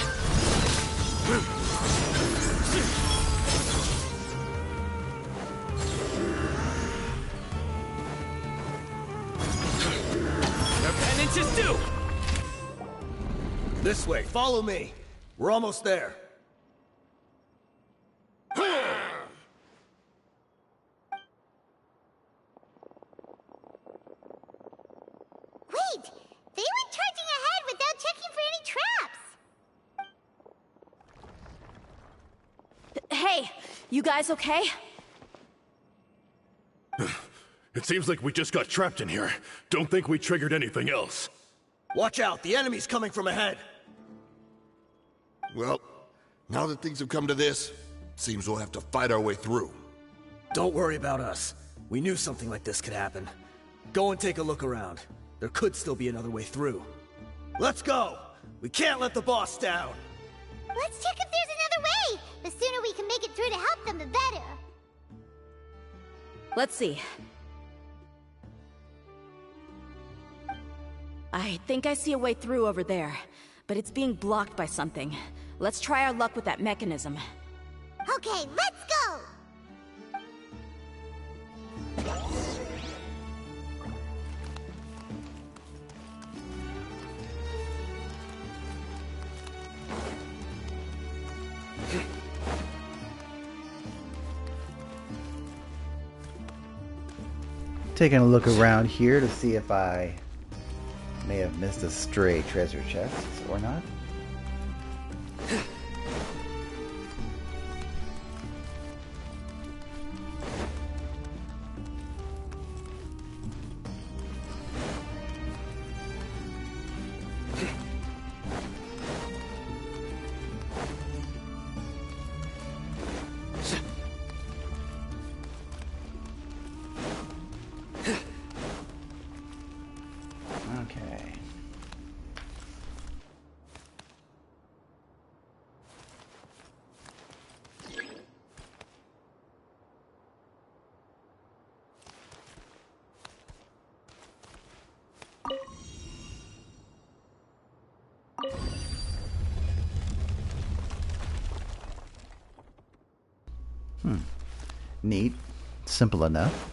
Your penance is due. This way, follow me. We're almost there. Wait! They went charging ahead without checking for any traps! Hey, you guys okay? It seems like we just got trapped in here. Don't think we triggered anything else. Watch out, the enemy's coming from ahead. Well, now that things have come to this, seems we'll have to fight our way through. Don't worry about us. We knew something like this could happen. Go and take a look around. There could still be another way through. Let's go! We can't let the boss down! Let's check if there's another way! The sooner we can make it through to help them, the better. Let's see. I think I see a way through over there, but it's being blocked by something. Let's try our luck with that mechanism. Okay, let's go! Taking a look around here to see if I may have missed a stray treasure chest or not. Okay. Neat. Simple enough.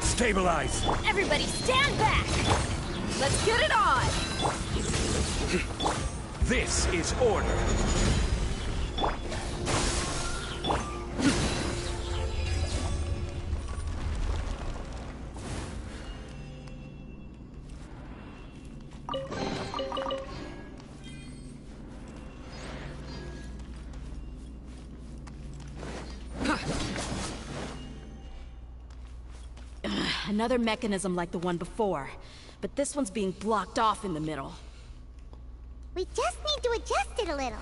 Stabilize! Everybody stand back! Let's get it on! This is order. Another mechanism like the one before, but this one's being blocked off in the middle. We just need to adjust it a little.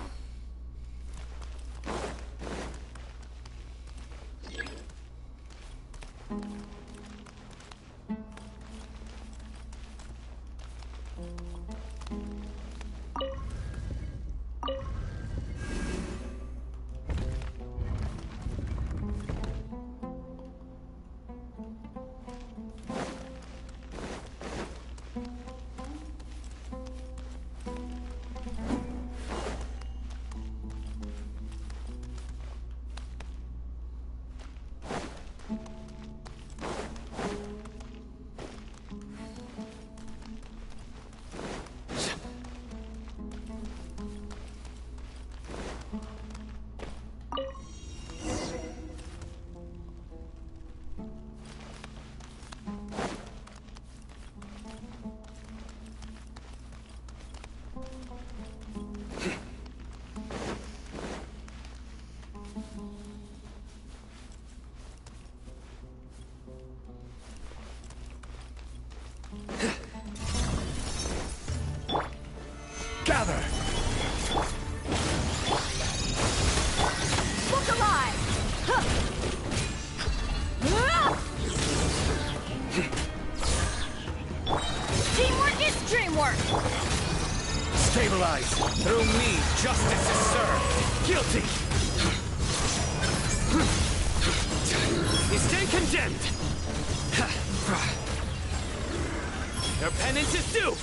Gather! Look alive! Huh. Teamwork is dreamwork! Stabilize! Through me, justice is served! Guilty! You stay condemned! Your penance is due!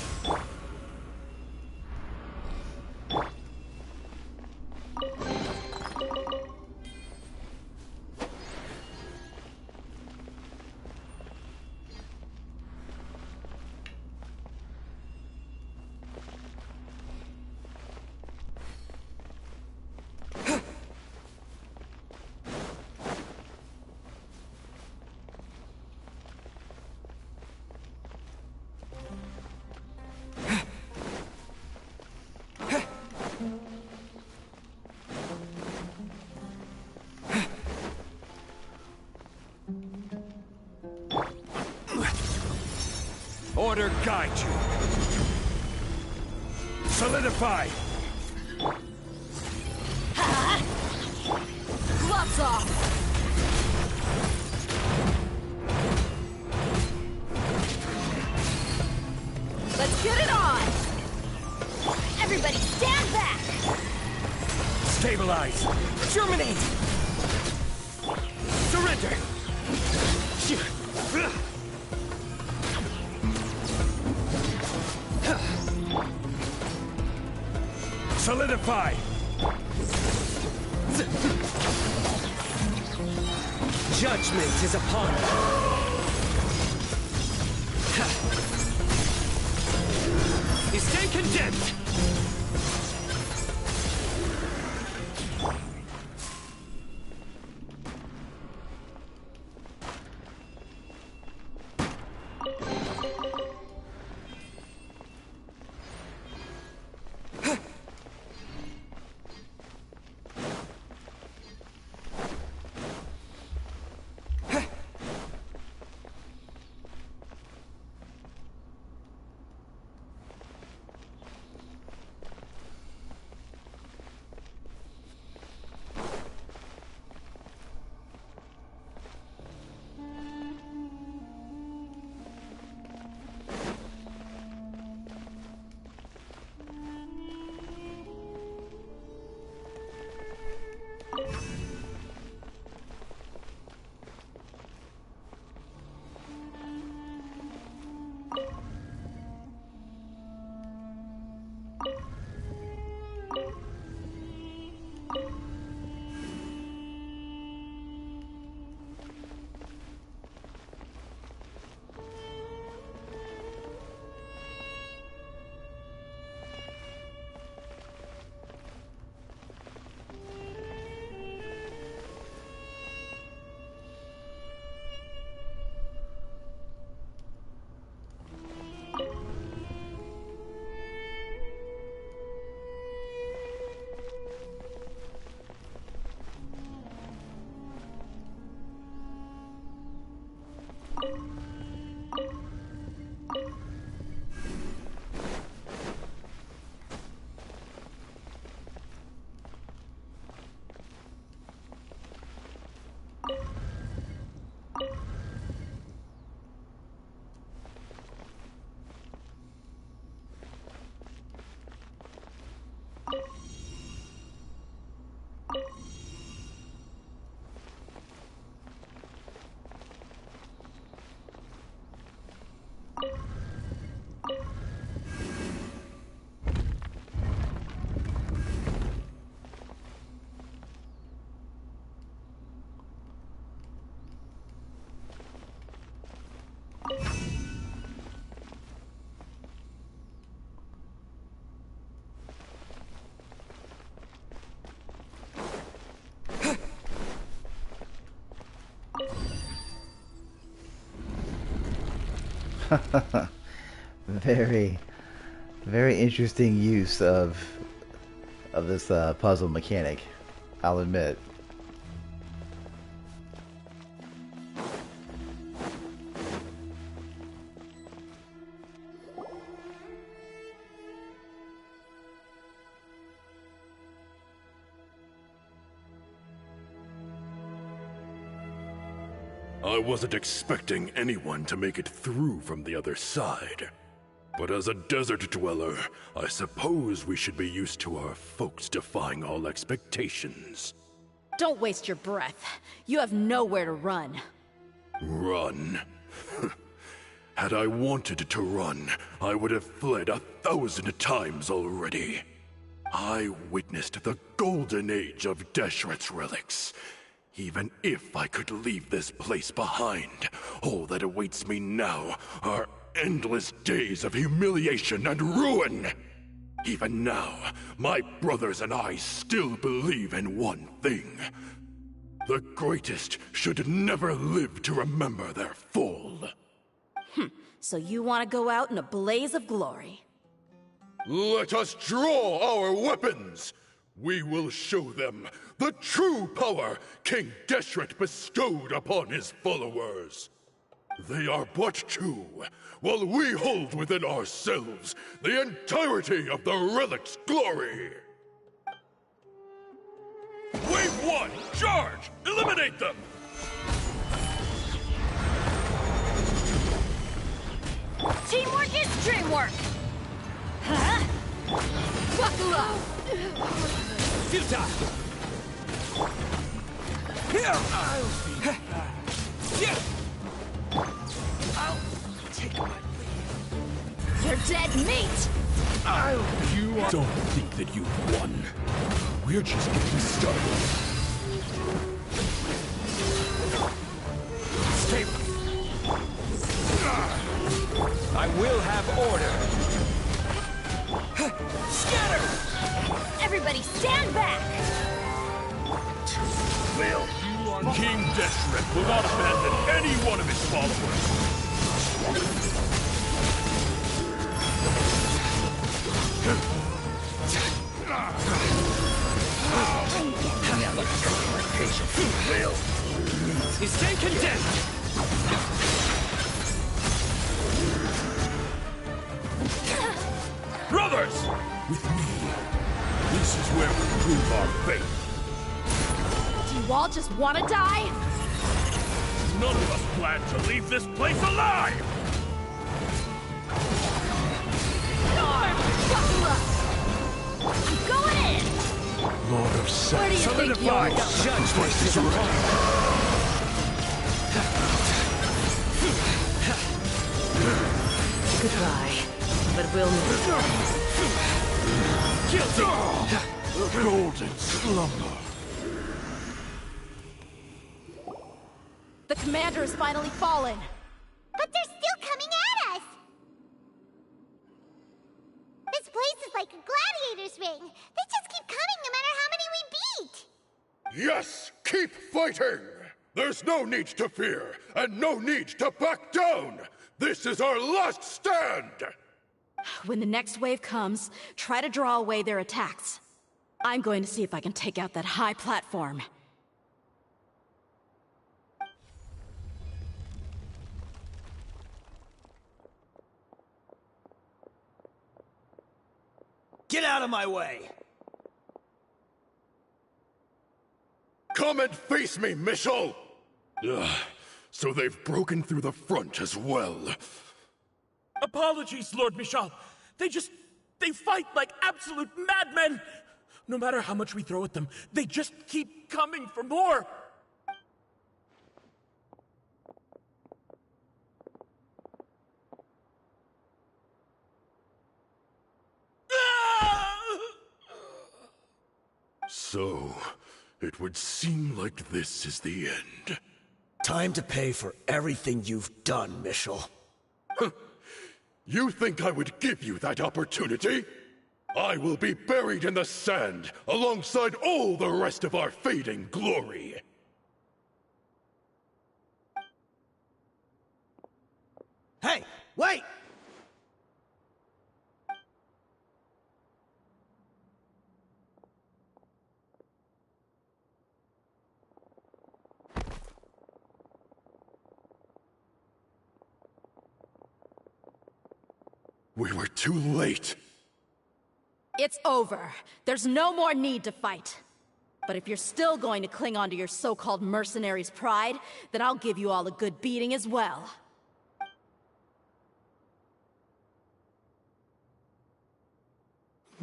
order guide you. Solidify! Gloves off! Let's get it on! Everybody stand back! Stabilize! Germinate! Surrender! Solidify! Judgment is upon you. You stay condemned! Very, very interesting use of this puzzle mechanic, I'll admit. I wasn't expecting anyone to make it through from the other side. But as a desert dweller, I suppose we should be used to our folks defying all expectations. Don't waste your breath. You have nowhere to run. Run? Had I wanted to run, I would have fled 1,000 times already. I witnessed the golden age of Deshret's relics. Even if I could leave this place behind, all that awaits me now are endless days of humiliation and ruin. Even now, my brothers and I still believe in one thing. The greatest should never live to remember their fall. So you want to go out in a blaze of glory? Let us draw our weapons! We will show them the true power King Deshret bestowed upon his followers. They are but two, while we hold within ourselves the entirety of the relic's glory. Wave 1, charge! Eliminate them! Teamwork is dreamwork! Huh? Buckle up! Futile! Here! I'll be back. Yeah! I'll take my leave. You're dead meat! Don't think that you've won. We're just getting started. Stay. I will have order. Scatter! Everybody stand back! King Deshret will not abandon any one of his followers. He's staying condemned! Brothers! With me, this is where we prove our faith. Do you all just want to die? None of us plan to leave this place alive! Norm! Buckle up! I'm going in! Lord of Sex. Where do you think you're going? Judgment is upon Goodbye. But we'll meet. Guilty! The golden slumber. The commander has finally fallen. But they're still coming at us! This place is like a gladiator's ring. They just keep coming no matter how many we beat! Yes! Keep fighting! There's no need to fear, and no need to back down! This is our last stand! When the next wave comes, try to draw away their attacks. I'm going to see if I can take out that high platform. Get out of my way! Come and face me, Michel! So they've broken through the front as well. Apologies, Lord Michal. They fight like absolute madmen! No matter how much we throw at them, they just keep coming for more! So, it would seem like this is the end. Time to pay for everything you've done, Michel. You think I would give you that opportunity? I will be buried in the sand alongside all the rest of our fading glory. Hey, wait! We were too late. It's over. There's no more need to fight. But if you're still going to cling on to your so-called mercenary's pride, then I'll give you all a good beating as well.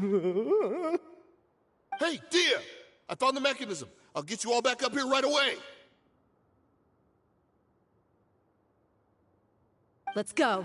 Hey, Dehya! I found the mechanism. I'll get you all back up here right away. Let's go.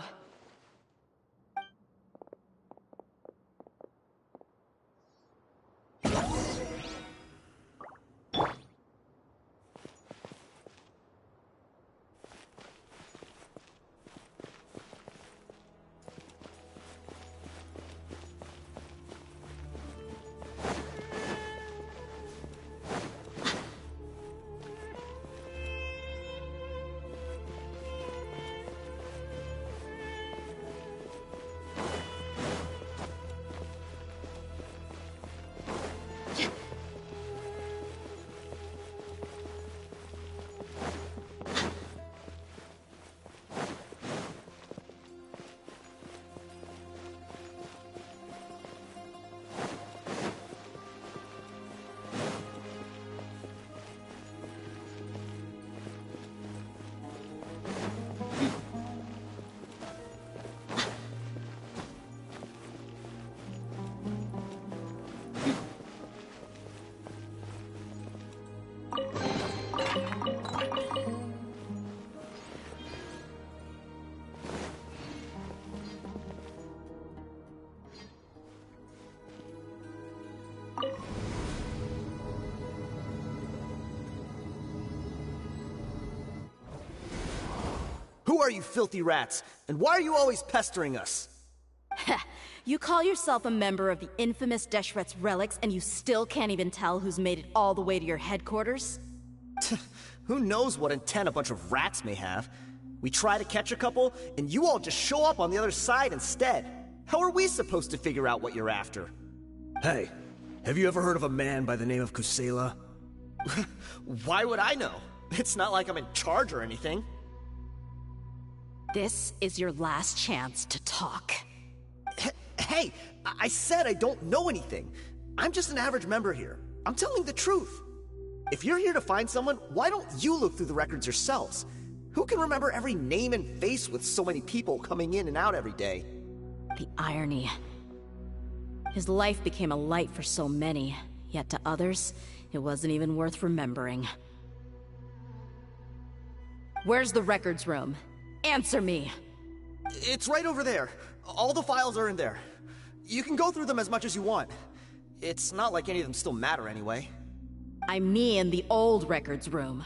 are you filthy rats? And why are you always pestering us? You call yourself a member of the infamous Deshret's relics, and you still can't even tell who's made it all the way to your headquarters? Who knows what intent a bunch of rats may have? We try to catch a couple, and you all just show up on the other side instead. How are we supposed to figure out what you're after? Hey, have you ever heard of a man by the name of Kusela? Why would I know? It's not like I'm in charge or anything. This is your last chance to talk. Hey, I said I don't know anything. I'm just an average member here. I'm telling the truth. If you're here to find someone, why don't you look through the records yourselves? Who can remember every name and face with so many people coming in and out every day? The irony. His life became a light for so many, yet to others, it wasn't even worth remembering. Where's the records room? Answer me! It's right over there. All the files are in there. You can go through them as much as you want. It's not like any of them still matter anyway. I mean the old records room.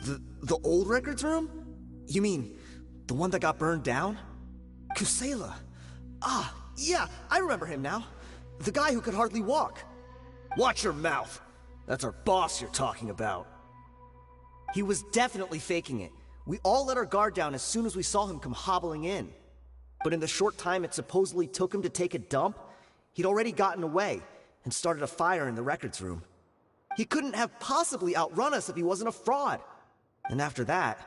The old records room? You mean, the one that got burned down? Kusela. Ah, yeah, I remember him now. The guy who could hardly walk. Watch your mouth. That's our boss you're talking about. He was definitely faking it. We all let our guard down as soon as we saw him come hobbling in. But in the short time it supposedly took him to take a dump, he'd already gotten away and started a fire in the records room. He couldn't have possibly outrun us if he wasn't a fraud. And after that,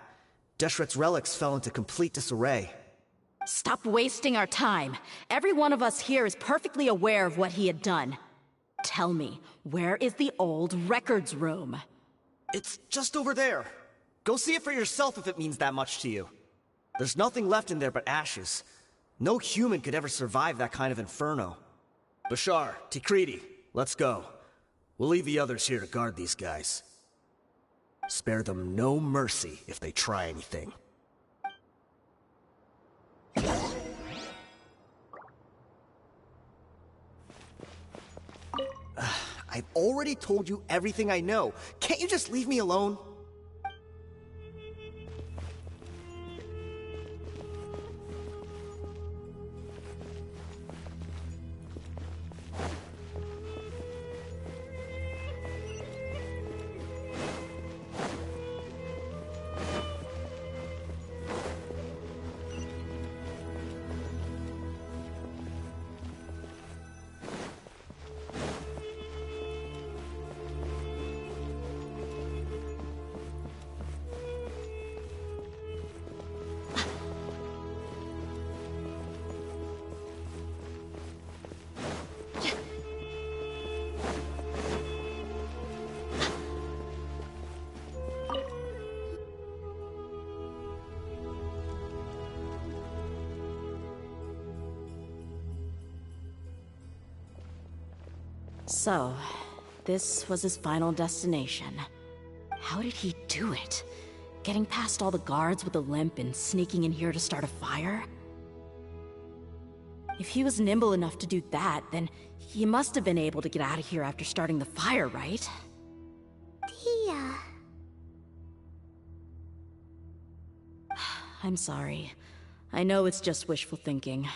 Deshret's relics fell into complete disarray. Stop wasting our time. Every one of us here is perfectly aware of what he had done. Tell me, where is the old records room? It's just over there. Go see it for yourself if it means that much to you. There's nothing left in there but ashes. No human could ever survive that kind of inferno. Bashar, Tikriti, let's go. We'll leave the others here to guard these guys. Spare them no mercy if they try anything. I've already told you everything I know. Can't you just leave me alone? So, this was his final destination. How did he do it? Getting past all the guards with a limp and sneaking in here to start a fire? If he was nimble enough to do that, then he must have been able to get out of here after starting the fire, right? Dehya. I'm sorry. I know it's just wishful thinking.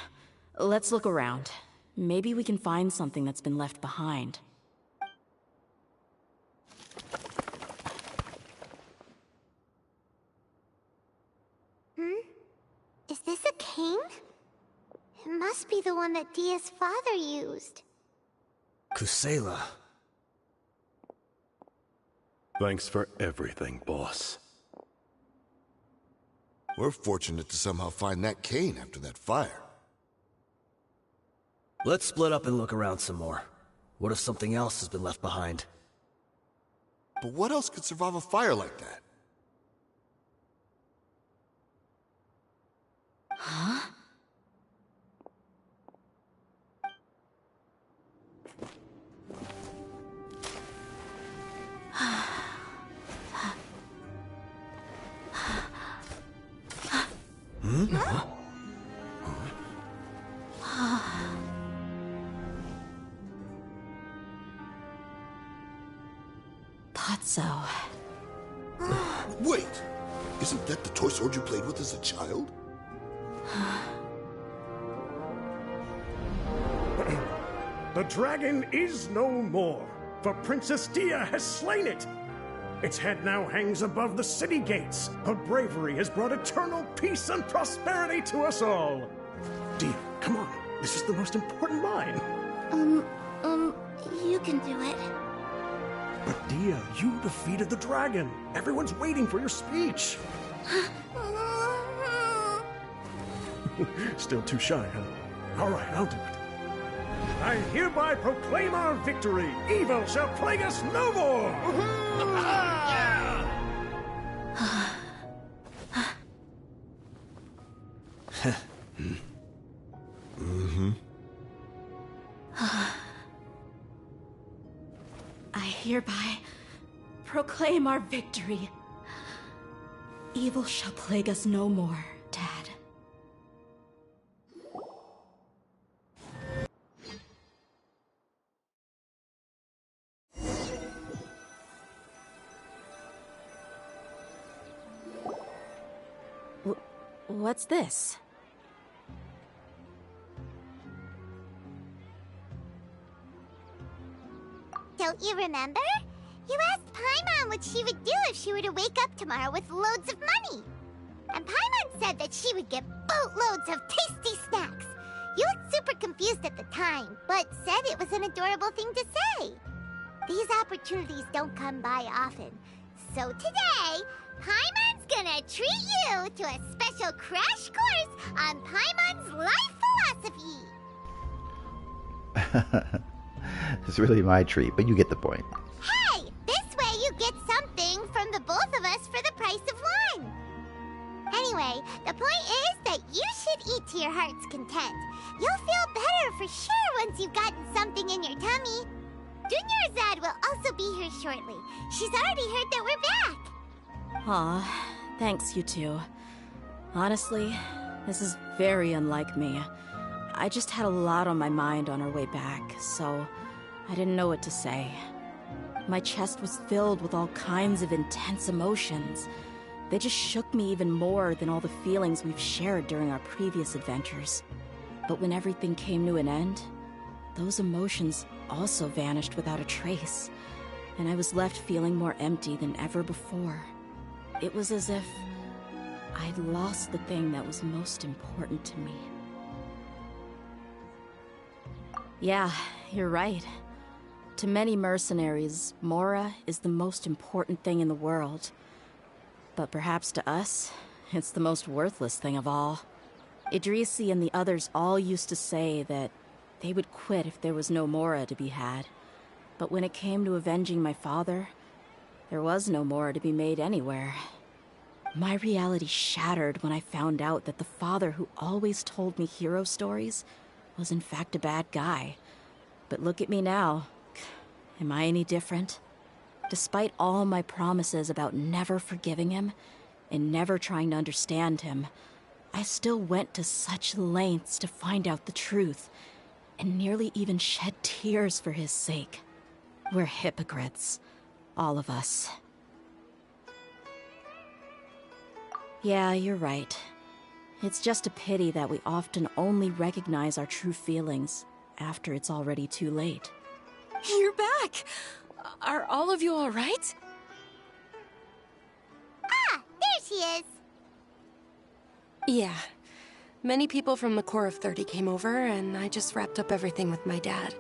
Let's look around. Maybe we can find something that's been left behind. Is this a cane? It must be the one that Dehya's father used. Kusela. Thanks for everything, boss. We're fortunate to somehow find that cane after that fire. Let's split up and look around some more. What if something else has been left behind? But what else could survive a fire like that? Huh? Huh? Thought so. Wait! Isn't that the toy sword you played with as a child? The dragon is no more, for Princess Dehya has slain it. Its head now hangs above the city gates. Her bravery has brought eternal peace and prosperity to us all. Dehya, come on. This is the most important line. You can do it. But Dehya, you defeated the dragon. Everyone's waiting for your speech. Still too shy, huh? All right, I'll do it. I hereby proclaim our victory. Evil shall plague us no more. I hereby proclaim our victory. Evil shall plague us no more, Dad. What's this? Don't you remember? You asked Paimon what she would do if she were to wake up tomorrow with loads of money. And Paimon said that she would get boatloads of tasty snacks. You looked super confused at the time, but said it was an adorable thing to say. These opportunities don't come by often. So today, Paimon's gonna treat you to a special crash course on Paimon's life philosophy. It's really my treat, but you get the point. Hey, this way you get something from the both of us for the price of one. Anyway, the point is that you should eat to your heart's content. You'll feel better for sure once you've gotten something in your tummy. Dunyarzad will also be here shortly. She's already heard that we're back. Aw, thanks you two. Honestly, this is very unlike me. I just had a lot on my mind on our way back, so I didn't know what to say. My chest was filled with all kinds of intense emotions. They just shook me even more than all the feelings we've shared during our previous adventures. But when everything came to an end, those emotions also vanished without a trace, and I was left feeling more empty than ever before. It was as if I'd lost the thing that was most important to me. Yeah, you're right. To many mercenaries, Mora is the most important thing in the world. But perhaps to us, it's the most worthless thing of all. Idrisi and the others all used to say that they would quit if there was no Mora to be had. But when it came to avenging my father, there was no Mora to be made anywhere. My reality shattered when I found out that the father who always told me hero stories was in fact a bad guy. But look at me now. Am I any different? Despite all my promises about never forgiving him and never trying to understand him, I still went to such lengths to find out the truth, and nearly even shed tears for his sake. We're hypocrites, all of us. Yeah, you're right. It's just a pity that we often only recognize our true feelings after it's already too late. You're back! Are all of you all right? Ah, there she is. Yeah. Many people from the Corps of 30 came over, and I just wrapped up everything with my dad.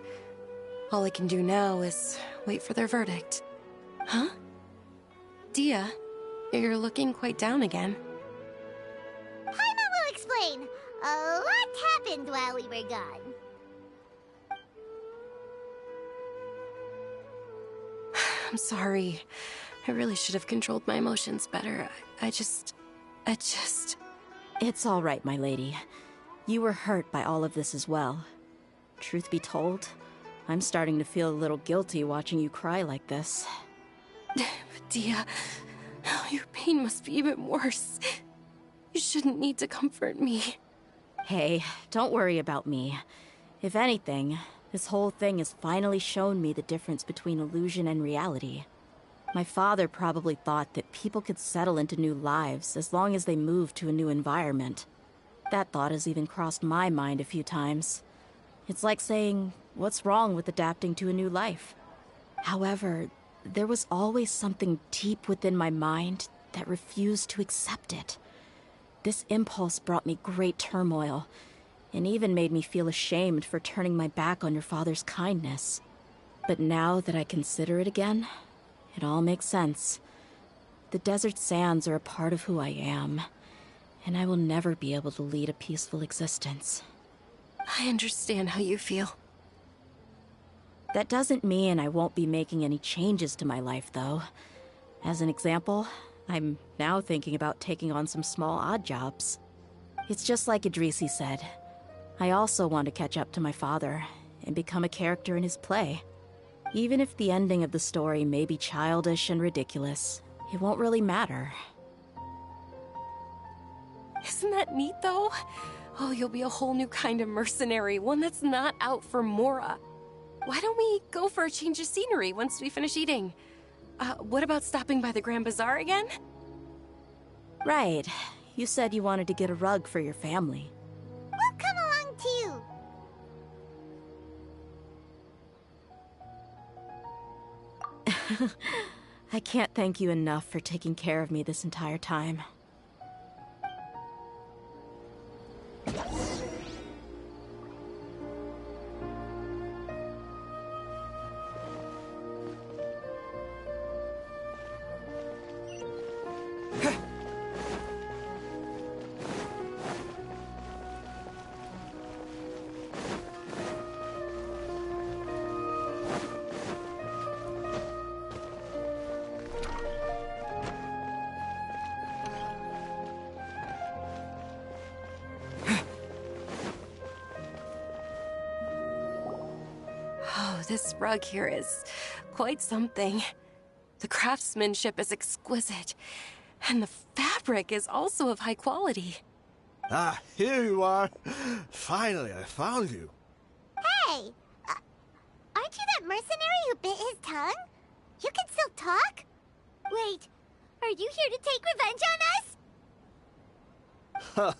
All I can do now is wait for their verdict. Huh? Dehya, you're looking quite down again. Paimon will explain. A lot happened while we were gone. I'm sorry. I really should have controlled my emotions better. I just... It's all right, my lady. You were hurt by all of this as well. Truth be told, I'm starting to feel a little guilty watching you cry like this. Dehya, your pain must be even worse. You shouldn't need to comfort me. Hey, don't worry about me. If anything, this whole thing has finally shown me the difference between illusion and reality. My father probably thought that people could settle into new lives as long as they moved to a new environment. That thought has even crossed my mind a few times. It's like saying, what's wrong with adapting to a new life? However, there was always something deep within my mind that refused to accept it. This impulse brought me great turmoil, and even made me feel ashamed for turning my back on your father's kindness. But now that I consider it again, it all makes sense. The desert sands are a part of who I am, and I will never be able to lead a peaceful existence. I understand how you feel. That doesn't mean I won't be making any changes to my life, though. As an example, I'm now thinking about taking on some small odd jobs. It's just like Idrisi said. I also want to catch up to my father and become a character in his play. Even if the ending of the story may be childish and ridiculous, it won't really matter. Isn't that neat, though? Oh, you'll be a whole new kind of mercenary, one that's not out for Mora. Why don't we go for a change of scenery once we finish eating? What about stopping by the Grand Bazaar again? Right. You said you wanted to get a rug for your family. We'll come along too. I can't thank you enough for taking care of me this entire time. Oh, this rug here is quite something. The craftsmanship is exquisite, and the fabric is also of high quality. Ah, here you are. Finally, I found you. Hey! Aren't you that mercenary who bit his tongue? You can still talk? Wait, are you here to take revenge on us?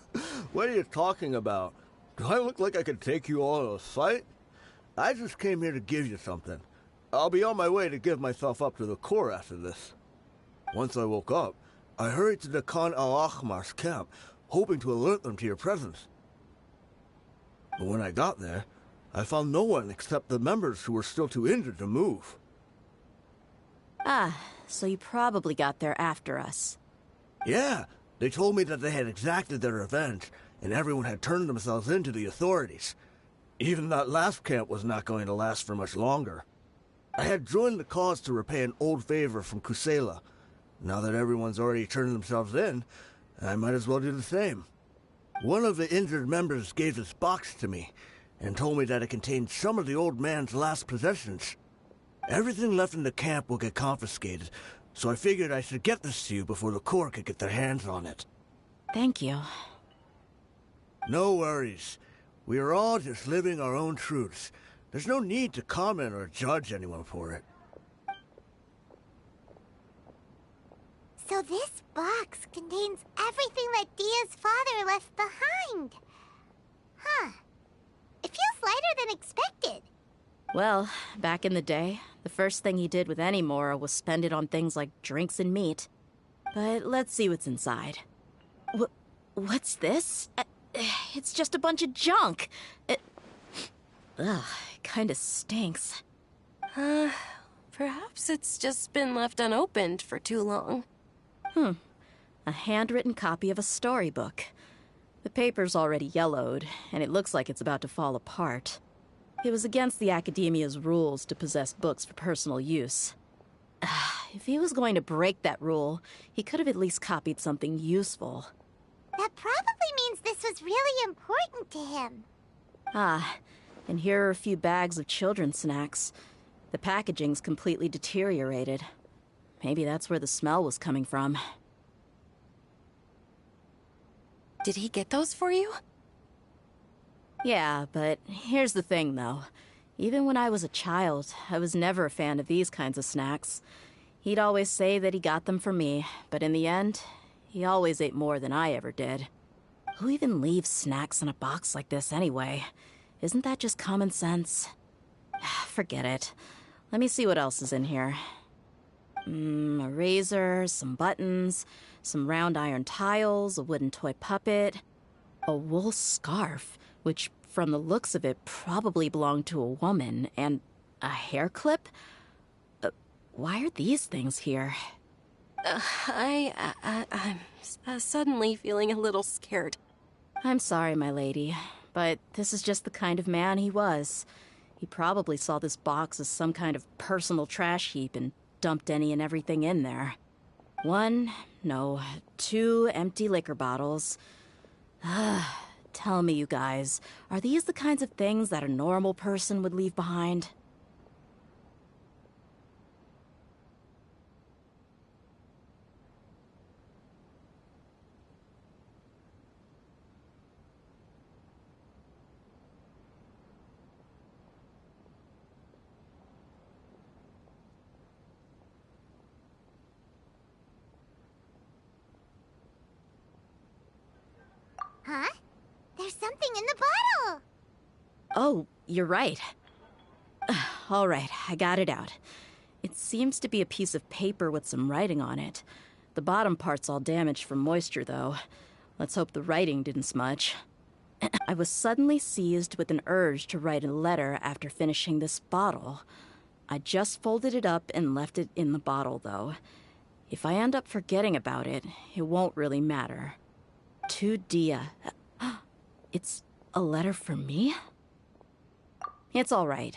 What are you talking about? Do I look like I could take you all in a fight? I just came here to give you something. I'll be on my way to give myself up to the Corps after this. Once I woke up, I hurried to the Khan al-Ahmar's camp, hoping to alert them to your presence. But when I got there, I found no one except the members who were still too injured to move. Ah, so you probably got there after us. Yeah, they told me that they had exacted their revenge, and everyone had turned themselves in to the authorities. Even that last camp was not going to last for much longer. I had joined the cause to repay an old favor from Kusela. Now that everyone's already turned themselves in, I might as well do the same. One of the injured members gave this box to me, and told me that it contained some of the old man's last possessions. Everything left in the camp will get confiscated, so I figured I should get this to you before the Corps could get their hands on it. Thank you. No worries. We are all just living our own truths. There's no need to comment or judge anyone for it. So this box contains everything that Dehya's father left behind. Huh. It feels lighter than expected. Well, back in the day, the first thing he did with any Mora was spend it on things like drinks and meat. But let's see what's inside. What's this? It's just a bunch of junk. It kinda stinks. Perhaps it's just been left unopened for too long. A handwritten copy of a storybook. The paper's already yellowed, and it looks like it's about to fall apart. It was against the Academia's rules to possess books for personal use. If he was going to break that rule, he could have at least copied something useful. That probably means this was really important to him. And here are a few bags of children's snacks. The packaging's completely deteriorated. Maybe that's where the smell was coming from. Did he get those for you? Yeah, but here's the thing, though. Even when I was a child, I was never a fan of these kinds of snacks. He'd always say that he got them for me, but in the end, he always ate more than I ever did. Who even leaves snacks in a box like this anyway? Isn't that just common sense? Forget it. Let me see what else is in here. A razor, some buttons, some round iron tiles, a wooden toy puppet, a wool scarf, which from the looks of it probably belonged to a woman, and a hair clip? Why are these things here? I'm suddenly feeling a little scared. I'm sorry, my lady, but this is just the kind of man he was. He probably saw this box as some kind of personal trash heap and dumped any and everything in there. 2 empty liquor bottles. Tell me, you guys, are these the kinds of things that a normal person would leave behind? Huh? There's something in the bottle! Oh, you're right. All right, I got it out. It seems to be a piece of paper with some writing on it. The bottom part's all damaged from moisture, though. Let's hope the writing didn't smudge. I was suddenly seized with an urge to write a letter after finishing this bottle. I just folded it up and left it in the bottle, though. If I end up forgetting about it, it won't really matter. To Dehya. It's a letter for me? It's all right.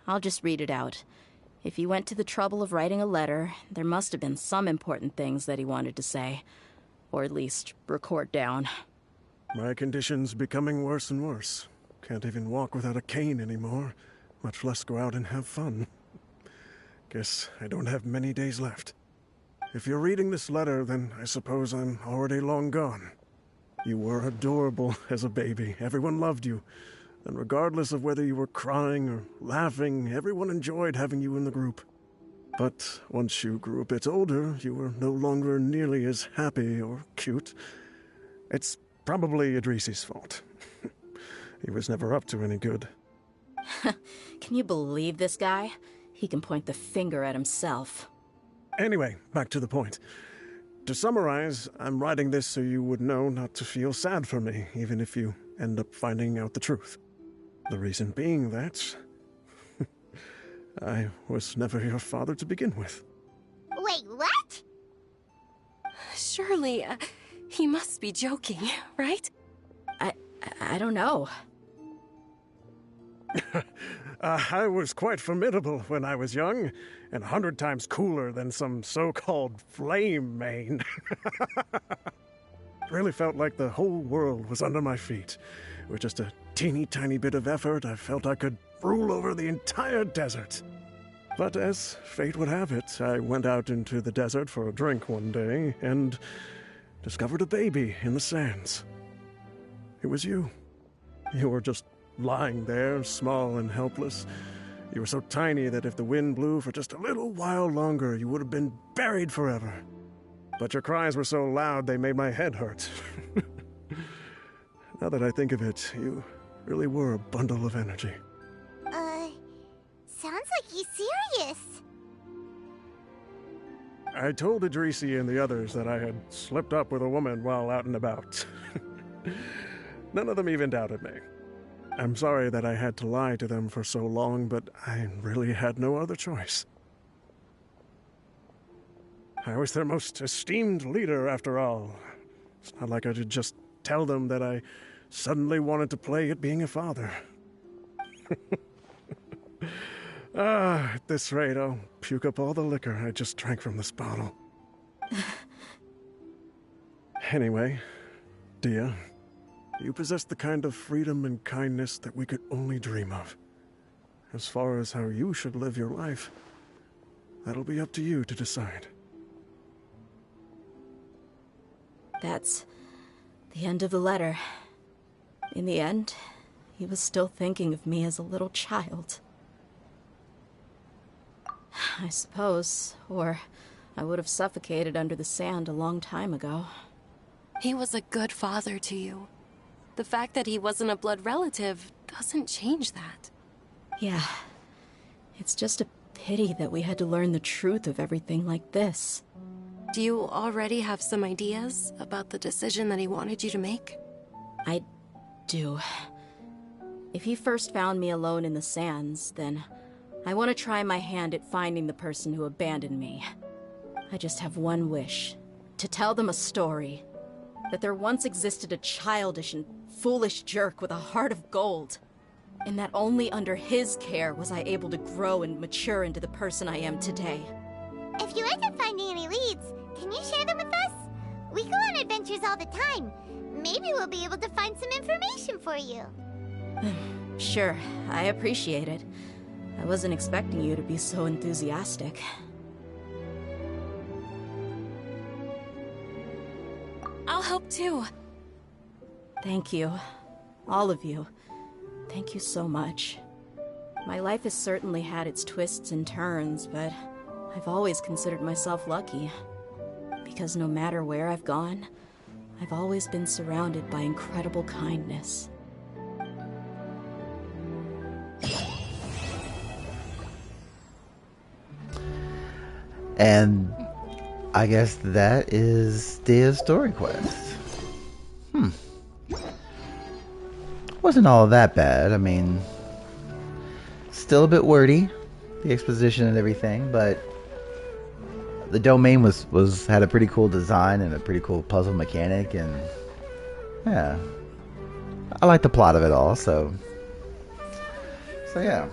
I'll just read it out. If he went to the trouble of writing a letter, there must have been some important things that he wanted to say. Or at least record down. My condition's becoming worse and worse. Can't even walk without a cane anymore, much less go out and have fun. Guess I don't have many days left. If you're reading this letter, then I suppose I'm already long gone. You were adorable as a baby. Everyone loved you. And regardless of whether you were crying or laughing, everyone enjoyed having you in the group. But once you grew a bit older, you were no longer nearly as happy or cute. It's probably Idrisi's fault. He was never up to any good. Can you believe this guy? He can point the finger at himself. Anyway, back to the point. To summarize, I'm writing this so you would know not to feel sad for me, even if you end up finding out the truth. The reason being that I was never your father to begin with. Wait, what? Surely, he must be joking, right? I don't know. I was quite formidable when I was young, and 100 times cooler than some so-called flame main. Really felt like the whole world was under my feet. With just a teeny tiny bit of effort, I felt I could rule over the entire desert. But as fate would have it, I went out into the desert for a drink one day, and discovered a baby in the sands. It was you. You were just lying there, small and helpless. You were so tiny that if the wind blew for just a little while longer, you would have been buried forever. But your cries were so loud they made my head hurt. Now that I think of it, you really were a bundle of energy. Sounds like he's serious. I told Idrisi and the others that I had slipped up with a woman while out and about. None of them even doubted me. I'm sorry that I had to lie to them for so long, but I really had no other choice. I was their most esteemed leader, after all. It's not like I could just tell them that I suddenly wanted to play at being a father. At this rate, I'll puke up all the liquor I just drank from this bottle. Anyway, Dehya, you possess the kind of freedom and kindness that we could only dream of. As far as how you should live your life, that'll be up to you to decide. That's the end of the letter. In the end, he was still thinking of me as a little child. I suppose, or I would have suffocated under the sand a long time ago. He was a good father to you. The fact that he wasn't a blood relative doesn't change that. Yeah. It's just a pity that we had to learn the truth of everything like this. Do you already have some ideas about the decision that he wanted you to make? I do. If he first found me alone in the sands, then I want to try my hand at finding the person who abandoned me. I just have one wish. To tell them a story. That there once existed a childish and foolish jerk with a heart of gold. And that only under his care was I able to grow and mature into the person I am today. If you end up finding any leads, can you share them with us? We go on adventures all the time. Maybe we'll be able to find some information for you. Sure, I appreciate it. I wasn't expecting you to be so enthusiastic. I'll help too. Thank you. All of you. Thank you so much. My life has certainly had its twists and turns, but I've always considered myself lucky. Because no matter where I've gone, I've always been surrounded by incredible kindness. And I guess that is Dehya's story quest. Wasn't all that bad. I mean, still a bit wordy, the exposition and everything, but the domain had a pretty cool design and a pretty cool puzzle mechanic, and yeah, I like the plot of it all. So yeah.